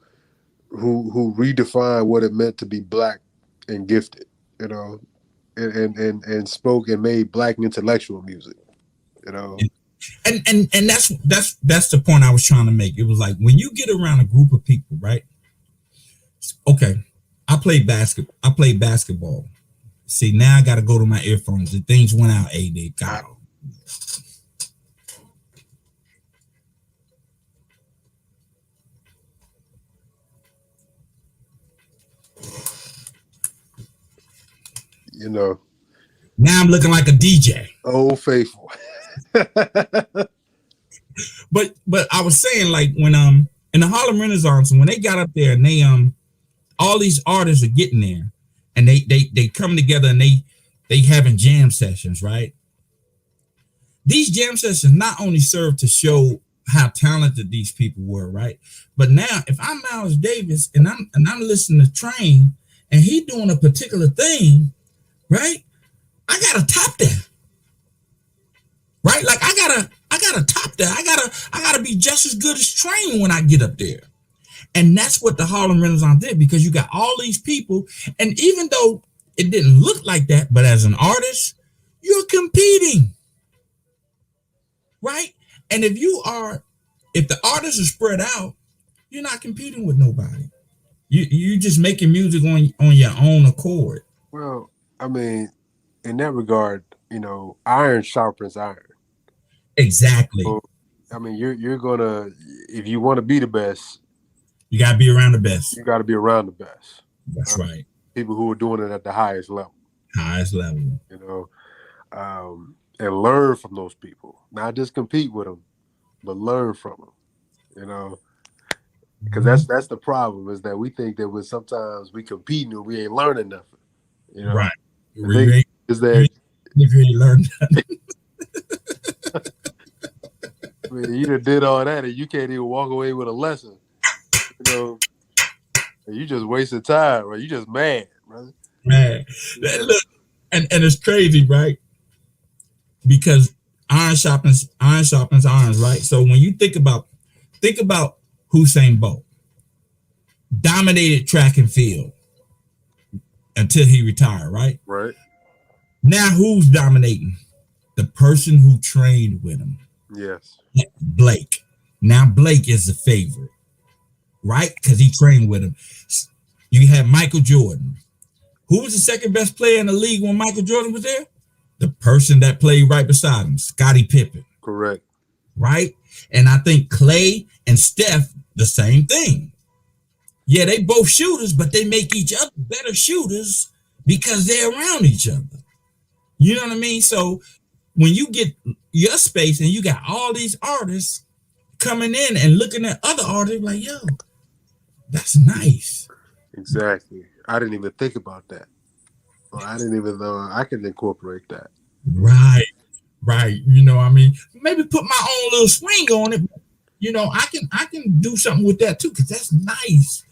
redefined what it meant to be black and gifted, and spoke and made black intellectual music, And that's the point I was trying to make. It was like when you get around a group of people, right? Okay, I played basketball. See, now I got to go to my earphones. The things went out. A.D. Kyle. Now I'm looking like a DJ. Old faithful. But I was saying, like, when in the Harlem Renaissance, when they got up there and they all these artists are getting there and they come together and they having jam sessions, right? These jam sessions not only serve to show how talented these people were, right? But now if I'm Miles Davis and I'm listening to Train and he doing a particular thing, right? I gotta top that. Right? Like I gotta top that. I gotta be just as good as Train when I get up there. And that's what the Harlem Renaissance did, because you got all these people, and even though it didn't look like that, but as an artist, you're competing. Right? And if the artists are spread out, you're not competing with nobody. You just making music on your own accord. Well, I mean, in that regard, iron sharpens iron. Exactly. So, I mean, you're gonna, if you want to be the best, you gotta be around the best. You gotta be around the best. That's right. People who are doing it at the highest level. Highest level. And learn from those people. Not just compete with them, but learn from them. Because that's the problem, is that we think that sometimes we competing and we ain't learning nothing. You know, Right. the thing is that If you learned that. I mean, you done did all that and you can't even walk away with a lesson. You know, and you just wasted time, right? You just mad, brother. Man, look, and it's crazy, right? Because iron sharpens iron, right? So when you think about Usain Bolt, dominated track and field until he retired, right? Right. Now who's dominating? The person who trained with him. Yes. Blake. Now Blake is the favorite, right? Because he trained with him. You have Michael Jordan. Who was the second best player in the league when Michael Jordan was there? The person that played right beside him, Scottie Pippen. Correct. Right? And I think Clay and Steph, the same thing. Yeah, they both shooters, but they make each other better shooters because they're around each other. You know what I mean? So when you get your space and you got all these artists coming in and looking at other artists like, yo, that's nice. Exactly. I didn't even think about that. Well, I didn't even know I could incorporate that. Right. You know, I mean, maybe put my own little swing on it. But, you know, I can do something with that too, because that's nice.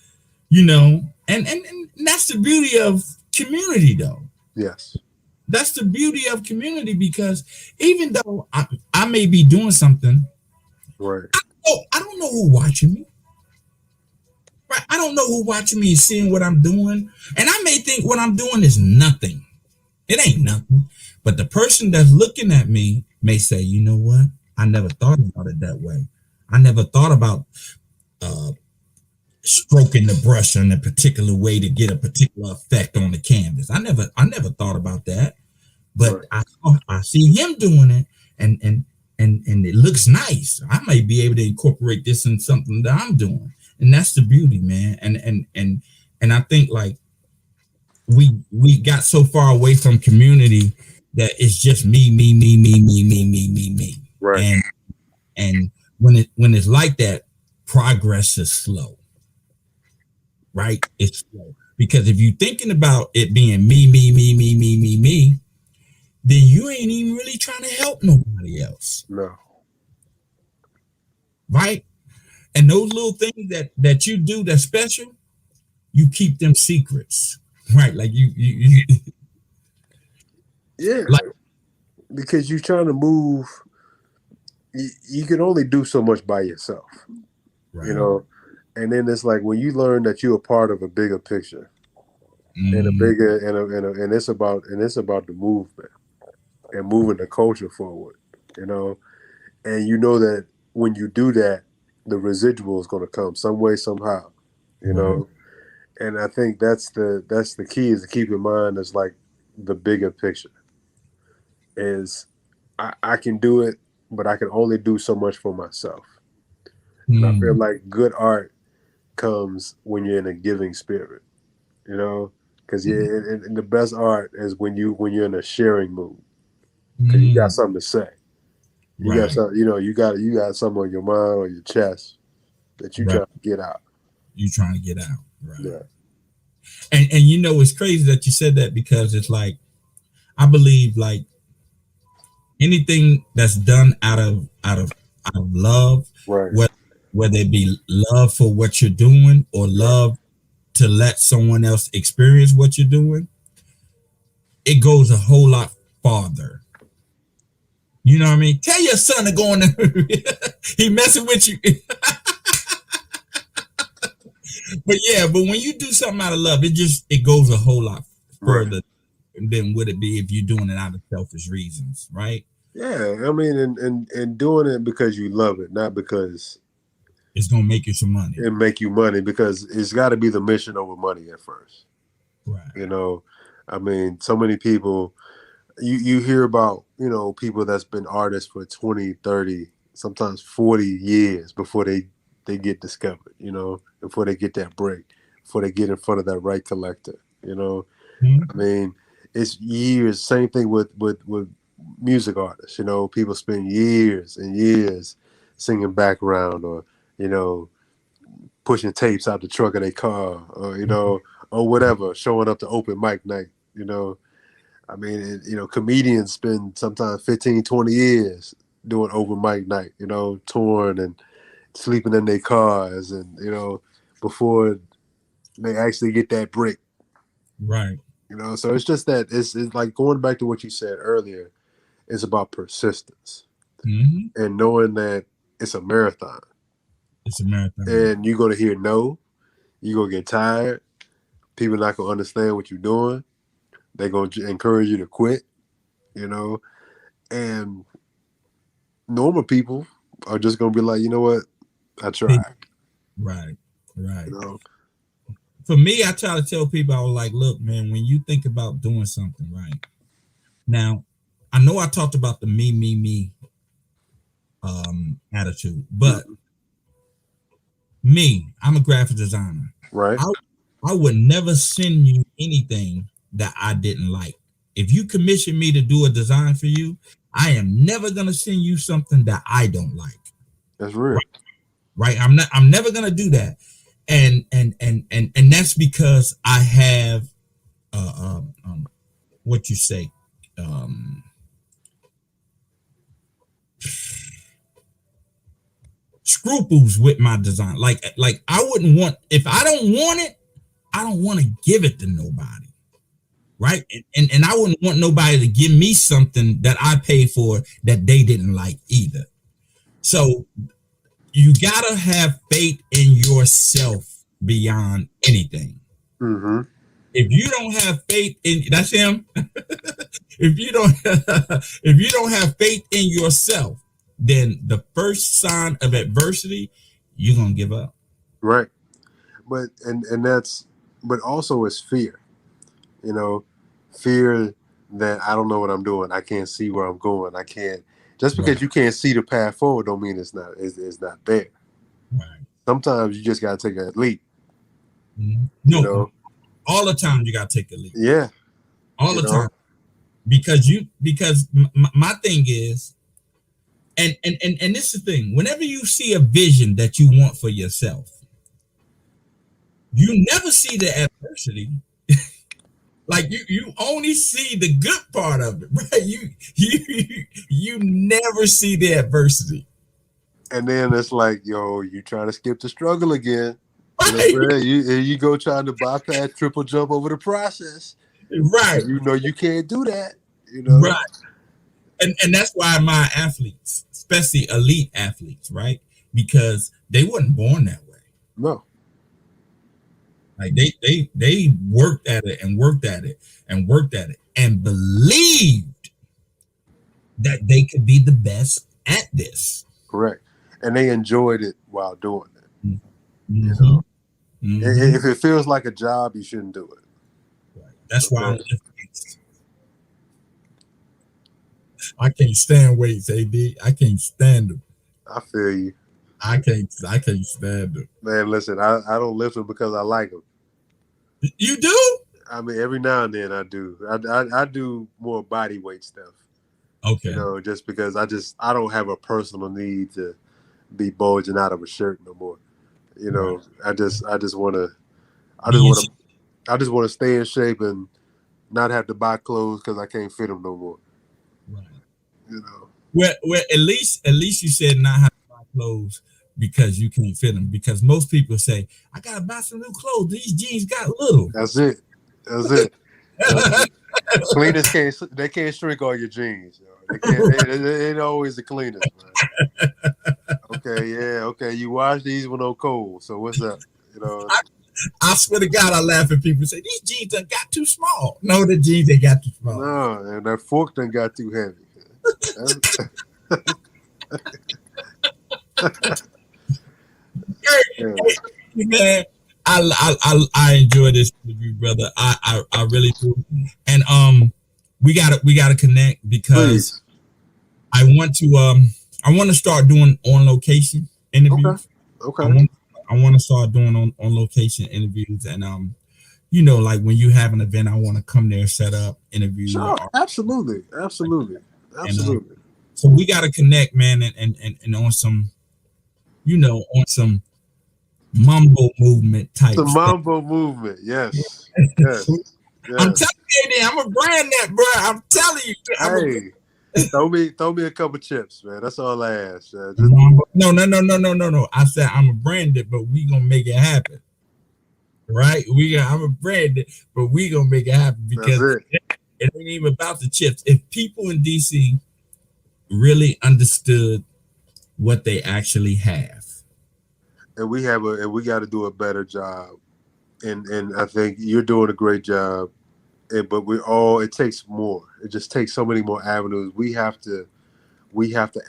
You know, and that's the beauty of community, though. Yes. That's the beauty of community, because even though I may be doing something, right, I don't know who's watching me. Right, I don't know who's watching me and seeing what I'm doing, and I may think what I'm doing is nothing. It ain't nothing, but the person that's looking at me may say, you know what? I never thought about it that way. I never thought about stroking the brush in a particular way to get a particular effect on the canvas. I never thought about that, but right. I see him doing it, and it looks nice. I may be able to incorporate this in something that I'm doing, and that's the beauty, man. And I think like we got so far away from community that it's just me. Right. And when it's like that, progress is slow. Right? It's slow. Because if you're thinking about it being me, then you ain't even really trying to help nobody else. No. Right? And those little things that you do that's special, you keep them secrets. Right? Like you yeah. Like, because you're trying to move, you can only do so much by yourself. Right. You know? And then it's like when you learn that you're a part of a bigger picture, and a bigger and it's about the movement and moving the culture forward, you know, and you know that when you do that, the residual is going to come some way somehow, you know, and I think that's the key, is to keep in mind is like the bigger picture is I can do it, but I can only do so much for myself. And I feel like good art comes when you're in a giving spirit, you know, because and the best art is when you're in a sharing mood, because you got something to say, you got something, you know, you got something on your mind or your chest that you trying to get out. You trying to get out, right? Yeah. And you know, it's crazy that you said that, because it's like I believe like anything that's done out of love, right? Whether it be love for what you're doing or love to let someone else experience what you're doing, it goes a whole lot farther. You know what I mean? Tell your son to go in there. He messing with you. But when you do something out of love, it goes a whole lot further than would it be if you're doing it out of selfish reasons, right? Yeah, I mean, and doing it because you love it, not because it's gonna make you some money. It make you money, because it's got to be the mission over money at first. Right. You know, I mean, so many people, you hear about, you know, people that's been artists for 20, 30, sometimes 40 years before they get discovered, you know, before they get that break, before they get in front of that right collector, you know. I mean, it's years. Same thing with music artists, you know, people spend years and years singing background, or, you know, pushing tapes out the trunk of their car, or, you know, or whatever, showing up to open mic night, You know, I mean, comedians spend sometimes 15, 20 years doing open mic night, touring and sleeping in their cars and, before they actually get that break. Right. So it's just that it's like going back to what you said earlier, it's about persistence and knowing that it's a marathon. It's a marathon. And you're going to hear no. You're going to get tired. People not going to understand what you're doing. They're going to encourage you to quit, and normal people are just going to be like, you know what? I tried. Right. For me, I try to tell people, I was like, look, man, when you think about doing something, right? Now, I know I talked about the me attitude, but me, I'm a graphic designer. Right. I would never send you anything that I didn't like. If you commission me to do a design for you, I am never gonna send you something that I don't like. That's real. Right. I'm never gonna do that. And that's because I have what you say, scruples with my design. Like I wouldn't want, if I don't want it, I don't want to give it to nobody. Right. And I wouldn't want nobody to give me something that I pay for that they didn't like either. So you gotta have faith in yourself beyond anything. Mm-hmm. If you don't have faith in, that's him. if you don't have faith in yourself, then the first sign of adversity, you're gonna give up. Right. But but also it's fear. Fear that I don't know what I'm doing. I can't see where I'm going. I can't. Just because you can't see the path forward don't mean it's not there. Right. Sometimes you just gotta take a leap. Mm-hmm. No, all the time you gotta take a leap. Yeah. All the time. Because my thing is, and this is the thing, whenever you see a vision that you want for yourself, you never see the adversity. Like you only see the good part of it, right? You never see the adversity. And then it's like, yo, you trying to skip the struggle again. Right. You go trying to bypass, triple jump over the process. Right. You can't do that. Right. And that's why my athletes, especially elite athletes, right? Because they weren't born that way. No. Like they worked at it and worked at it and worked at it and believed that they could be the best at this. Correct. And they enjoyed it while doing it. Mm-hmm. If it feels like a job, you shouldn't do it. Right. That's why I can't stand weights, AD. I can't stand them. I feel you. I can't stand them. Man, listen, I don't lift them because I like them. You do? I mean, every now and then I do. I do more body weight stuff. Okay. Just because I don't have a personal need to be bulging out of a shirt no more. Right. I just want to stay in shape and not have to buy clothes because I can't fit them no more. Right. Well, at least you said not have to buy clothes because you can't fit them. Because most people say, I gotta buy some new clothes. These jeans got little. That's it. Cleaners can't shrink all your jeans. They ain't always the cleaners, man. Okay. You wash these when on cold. So what's up? I swear to God, I laugh at people say these jeans done got too small. No, the jeans they got too small. No, and that fork done got too heavy. Hey, man, I enjoy this interview, brother. I really do. And we gotta connect because I want to start doing on location interviews. Okay. I want to start doing on location interviews, and like when you have an event, I want to come there, set up, interview. Sure, absolutely. And, so we got to connect, man, and on some, on some mambo movement type. The mambo movement, yes. I'm telling you, I'm a brand that, bro. I'm telling you. Throw me a couple chips, man. That's all I ask. No. I said I'm a brand it, but we gonna make it happen. Right? I'm a brand it, but we gonna make it happen because it ain't even about the chips. If people in DC really understood what they actually have, and we got to do a better job, and I think you're doing a great job. But it takes more. It just takes so many more avenues. We have to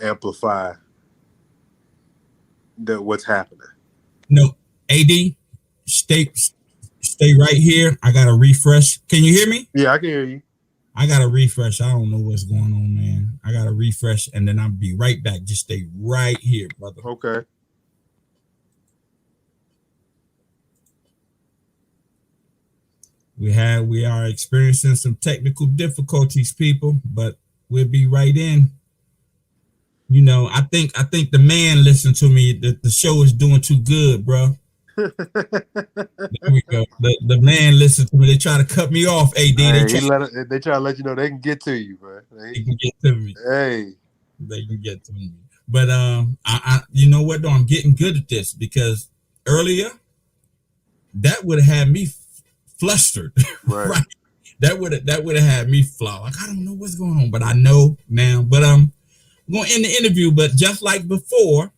amplify what's happening. No, AD, stay right here. I gotta refresh. Can you hear me? Yeah, I can hear you. I gotta refresh. I don't know what's going on, man. I gotta refresh, and then I'll be right back. Just stay right here, brother. Okay. We are experiencing some technical difficulties, people, but we'll be right in. You know, I think the man listened to me. The show is doing too good, bro. There we go. The man listened to me. They try to cut me off. AD. They try to let you know they can get to you, bro. They can get to me. Hey, they can get to me. But I you know what though? I'm getting good at this because earlier that would have had me flustered, right? That would have had me flaw. Like I don't know what's going on, but I know now. But I'm going to end the interview. But just like before,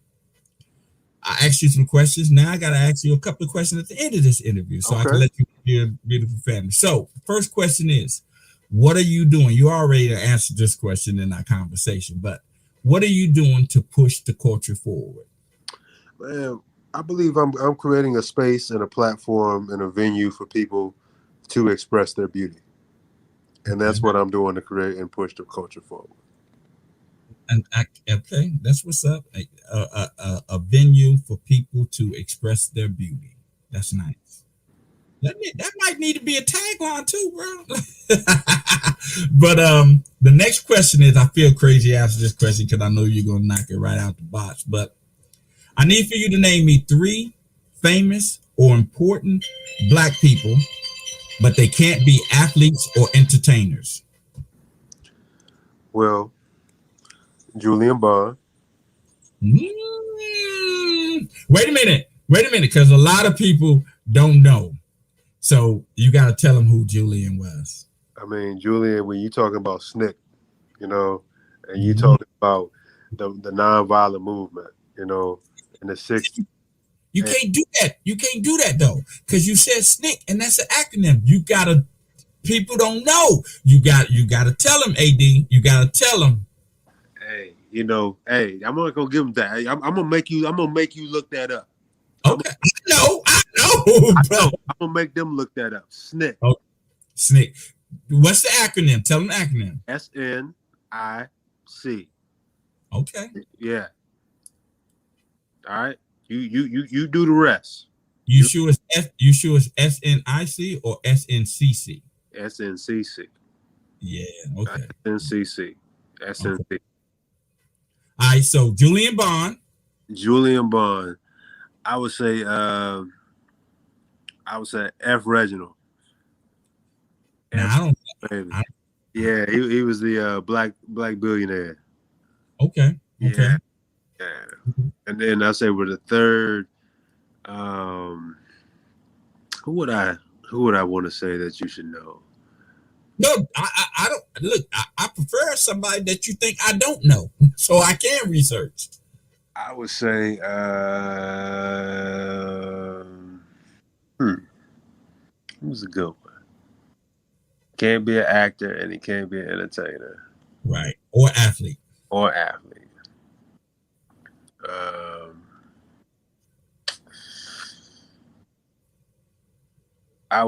I asked you some questions. Now I got to ask you a couple of questions at the end of this interview, so I can let you be your beautiful family. So, first question is, what are you doing? You already answered this question in our conversation, but what are you doing to push the culture forward? Man, I believe I'm creating a space and a platform and a venue for people to express their beauty. And that's what I'm doing to create and push the culture forward. And okay, that's what's up. A venue for people to express their beauty. That's nice. That might need to be a tagline too, bro. But the next question is, I feel crazy after this question because I know you're gonna knock it right out the box. But I need for you to name me 3 famous or important Black people, but they can't be athletes or entertainers. Well, Julian Bond. Wait a minute, because a lot of people don't know. So you got to tell them who Julian was. I mean, Julian, when you talking about SNCC, you know, and you talking about the nonviolent movement, you know, in the 60s. You can't do that. You can't do that though, because you said SNCC, and that's an acronym. You gotta. People don't know. You got to tell them, AD. You got to tell them. Hey, you know, I'm not gonna give them that. I'm gonna make you look that up. Okay, I know, bro. I'm gonna make them look that up. SNCC. Oh, SNCC. What's the acronym? Tell them the acronym. SNIC. Okay. Yeah. All right. You do the rest. You sure it's SNIC or SNCC? SNCC. Yeah. Okay. SNCC. SNC. Okay. All right. So Julian Bond. I would say F. Reginald. Now, Yeah, he was the black billionaire. Okay. Yeah. And then I say with the third, who would I want to say that you should know? No, I don't look. I prefer somebody that you think I don't know, so I can research. I would say, who's a good one? Can't be an actor and he can't be an entertainer. Right. Or athlete. I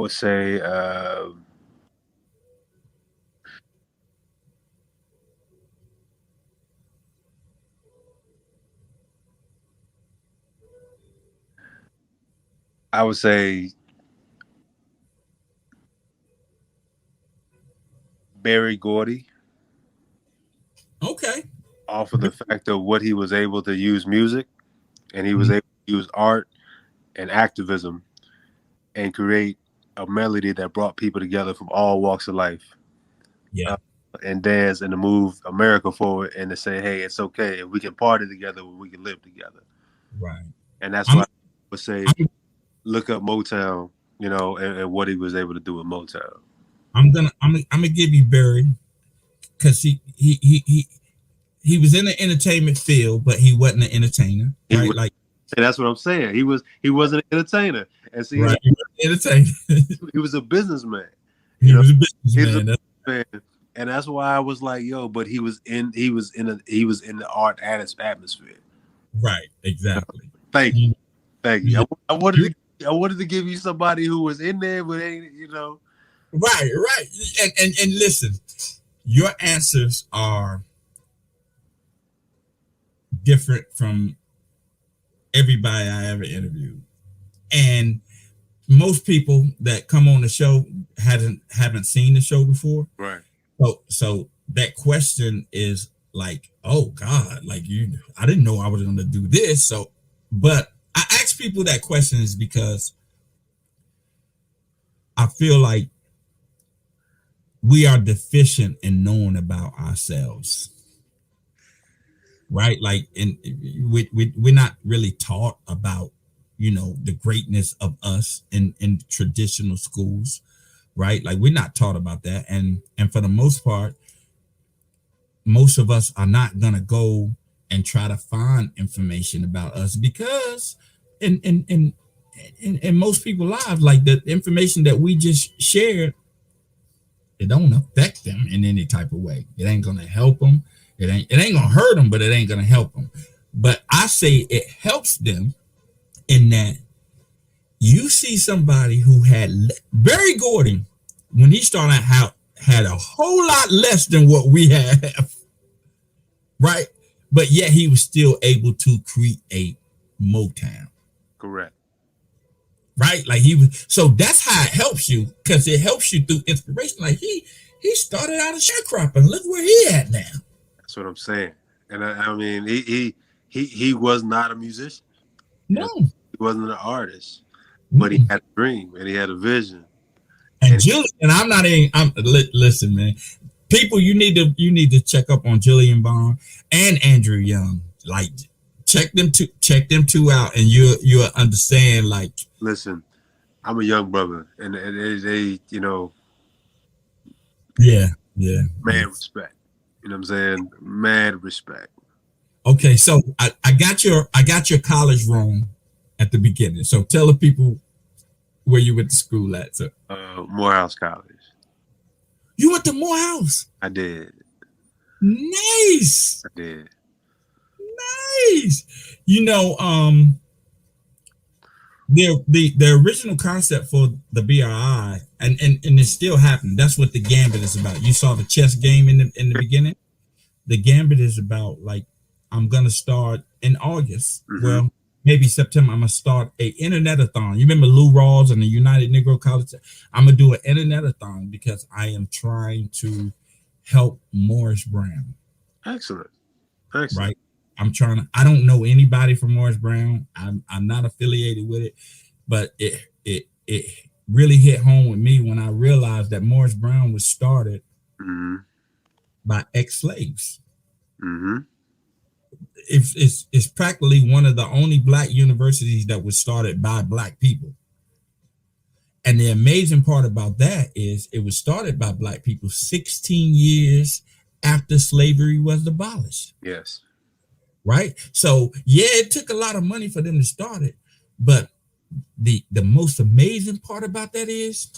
would say Berry Gordy. Okay. Off of the fact of what he was able to use music, and he was able to use art and activism and create a melody that brought people together from all walks of life. Yeah. And dance and to move America forward and to say, hey, it's okay if we can party together, we can live together. Right. And that's why I would say, look up Motown, and what he was able to do with Motown. I'm gonna give you Barry, because he was in the entertainment field, but he wasn't an entertainer, right? And that's what I'm saying. He wasn't an entertainer, and see, right. He was a businessman. He was a businessman. And that's why I was like, yo, but he was in the art atmosphere. Right, exactly. Thank you. I wanted to give you somebody who was in there, but ain't, Right. And listen, your answers are different from everybody I ever interviewed. And most people that come on the show haven't seen the show before. Right. So that question is like, oh God, like I didn't know I was going to do this. So, but I ask people that question is because I feel like we are deficient in knowing about ourselves, right? Like, we're not really taught about, the greatness of us in traditional schools. Right? Like, we're not taught about that. And for the most part, most of us are not going to go and try to find information about us because in most people's lives, like the information that we just shared, it don't affect them in any type of way. It ain't going to help them. It ain't going to hurt them, but it ain't going to help them. But I say it helps them in that you see somebody who had Barry Gordy, when he started out, had a whole lot less than what we have, right? But yet he was still able to create Motown. Correct. Right? Like so that's how it helps you, because it helps you through inspiration. Like he started out a sharecropper, and look where he at now. That's what I'm saying. And I mean, he was not a musician. No. He wasn't an artist. But he had a dream and he had a vision. And Julian, listen, man. People, you need to check up on Julian Bond and Andrew Young. Like, check them two out, and you'll understand. Like, listen, I'm a young brother, and they yeah, mad respect. You know what I'm saying? Mad respect. Okay, so I got your college wrong at the beginning. So tell the people where you went to school at, sir. Morehouse College. You went to Morehouse? I did. Nice. I did. Nice. The original concept for the BRI, and it's still happening. That's what the Gambit is about. You saw the chess game in the beginning. The Gambit is about, like, I'm gonna start in August. Mm-hmm. Well, maybe September. I'm gonna start a internet-a-thon. You remember Lou Rawls and the United Negro College? I'm gonna do an internet-a-thon because I am trying to help Morris Brown. Excellent. Right. I don't know anybody from Morris Brown. I'm not affiliated with it, but it really hit home with me when I realized that Morris Brown was started by ex-slaves. Mm-hmm. It's practically one of the only Black universities that was started by Black people. And the amazing part about that is it was started by Black people 16 years after slavery was abolished. Yes. Right? So, yeah, it took a lot of money for them to start it. But the most amazing part about that is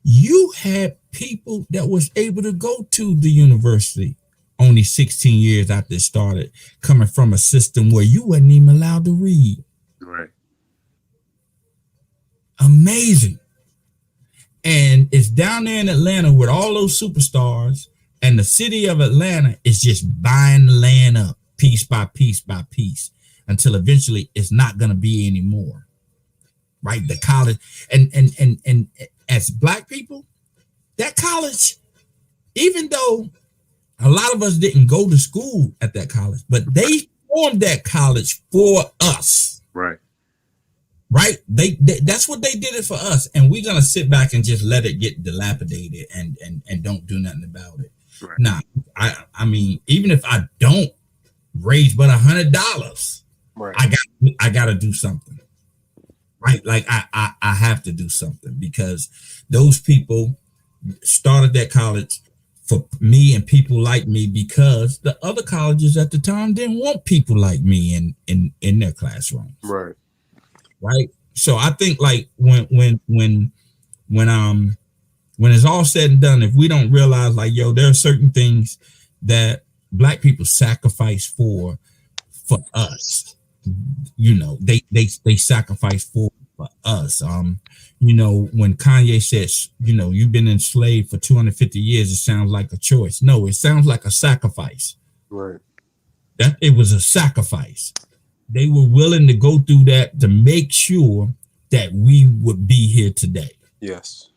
you had people that was able to go to the university only 16 years after it started, coming from a system where you wasn't even allowed to read. Right. Amazing. And it's down there in Atlanta with all those superstars, and the city of Atlanta is just buying the land up piece by piece by piece until eventually it's not going to be anymore. Right? The college, and as Black people, that college, even though a lot of us didn't go to school at that college, but they formed that college for us. Right. right? That's what they did it for us, and we're gonna sit back and just let it get dilapidated and don't do nothing about it. Right. Nah, I mean, even if I don't raise but $100, Right. I got to do something, right? Like I have to do something because those people started that college for me and people like me because the other colleges at the time didn't want people like me in their classrooms. Right. Right. So I think like when it's all said and done, if we don't realize like, yo, there are certain things that black people sacrifice for us, you know, they sacrifice for us. You know, when Kanye says, you know, you've been enslaved for 250 years, it sounds like a choice. No, it sounds like a sacrifice. Right. That it was a sacrifice. They were willing to go through that to make sure that we would be here today. Yes.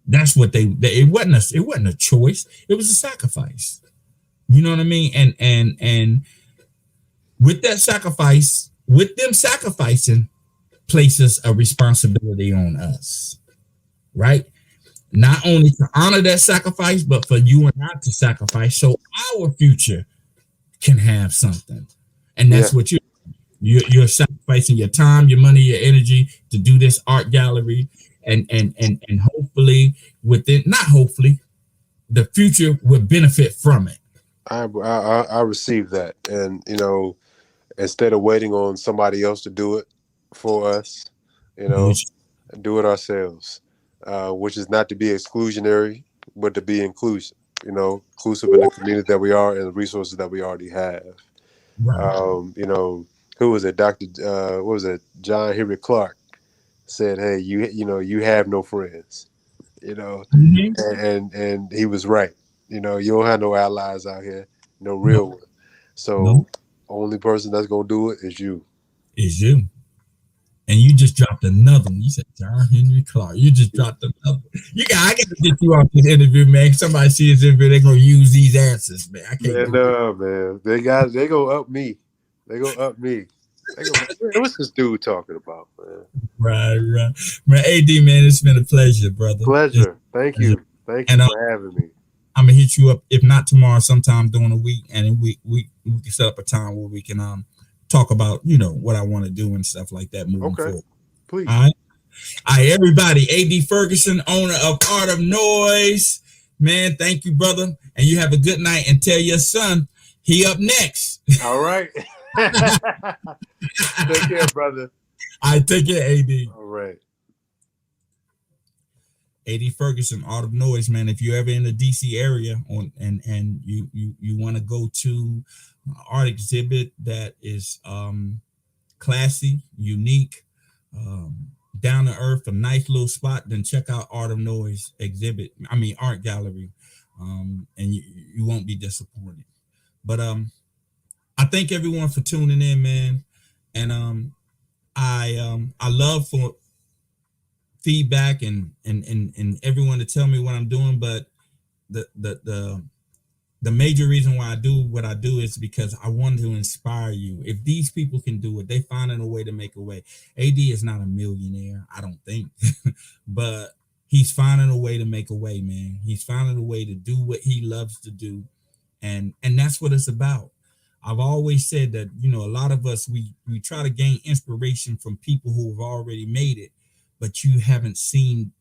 That's what it wasn't a choice. It was a sacrifice. You know what I mean? And with that sacrifice, with them sacrificing, places a responsibility on us, right? Not only to honor that sacrifice, but for you and I to sacrifice so our future can have something. And that's what you're sacrificing your time, your money, your energy to do this art gallery, and hopefully within, not hopefully, the future will benefit from it. I received that, and you know, instead of waiting on somebody else to do it for us, you know, do it ourselves, which is not to be exclusionary, but to be inclusive. You know, inclusive in the community that we are and the resources that we already have. Right. You know, who was it? What was it? John Henry Clark said, "Hey, you know, you have no friends." You know, and he was right. You know, you don't have no allies out here, no real one. So, only person that's gonna do it is you. Is you. And you just dropped another one. You said John Henry Clark. You just dropped another one. I got to get you off this interview, man. Somebody see this interview, they're gonna use these answers, man. I can't. Man. They go up me. They go up me. What's this dude talking about, man? Right. Man, AD, man, it's been a pleasure, brother. Pleasure. Thank you for having me. I'm gonna hit you up, if not tomorrow, sometime during the week, and we can set up a time where we can talk about, you know, what I want to do and stuff like that moving forward. Please. All right, everybody. AD Ferguson, owner of Art of Noise. Man, thank you, brother. And you have a good night, and tell your son he up next. All right. Take care, brother. I take care, AD. All right. AD Ferguson, Art of Noise, man. If you're ever in the DC area and you want to go to an art exhibit that is classy, unique, down to earth, a nice little spot, then check out Art of Noise art gallery, and you won't be disappointed. But I thank everyone for tuning in, man, and I love for feedback and everyone to tell me what I'm doing, but the major reason why I do what I do is because I want to inspire you. If these people can do it, they finding a way to make a way. AD is not a millionaire, I don't think, but he's finding a way to make a way, man. He's finding a way to do what he loves to do, and that's what it's about. I've always said that, you know, a lot of us, we try to gain inspiration from people who have already made it, but you haven't seen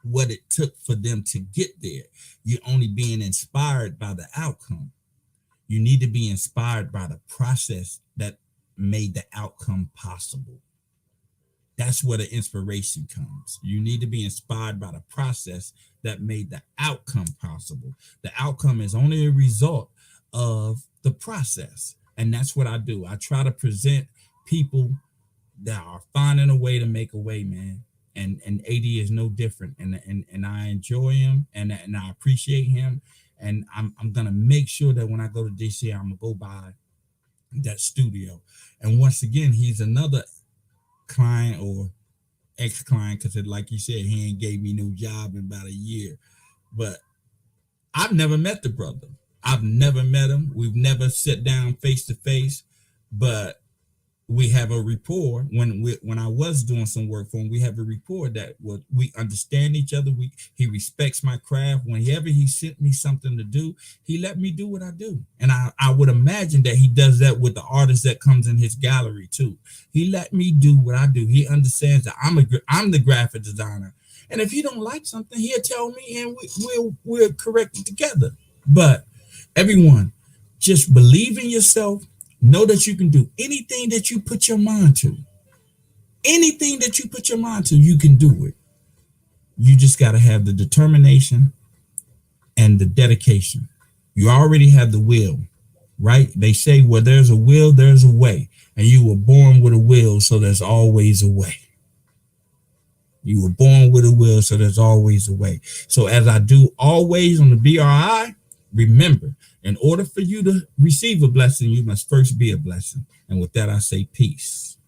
what it took for them to get there. You're only being inspired by the outcome. You need to be inspired by the process that made the outcome possible. That's where the inspiration comes. You need to be inspired by the process that made the outcome possible. The outcome is only a result of the process. And that's what I do. I try to present people that are finding a way to make a way, man. And AD is no different. And I enjoy him and I appreciate him. And I'm gonna make sure that when I go to DC, I'm gonna go by that studio. And once again, he's another client or ex-client, because like you said, he ain't gave me no job in about a year. But I've never met the brother. I've never met him. We've never sat down face to face, but we have a rapport. When I was doing some work for him, we have a rapport that we understand each other. He respects my craft. Whenever he sent me something to do, he let me do what I do. And I would imagine that he does that with the artist that comes in his gallery too. He let me do what I do. He understands that I'm the graphic designer. And if he don't like something, he'll tell me and we'll correct it together. But everyone, just believe in yourself. Know that you can do anything that you put your mind to. Anything that you put your mind to, you can do it. You just got to have the determination and the dedication. You already have the will, right? They say where there's a will, there's a way. And you were born with a will, so there's always a way. You were born with a will, so there's always a way. So as I do always on the BRI, remember, in order for you to receive a blessing, you must first be a blessing. And with that, I say peace.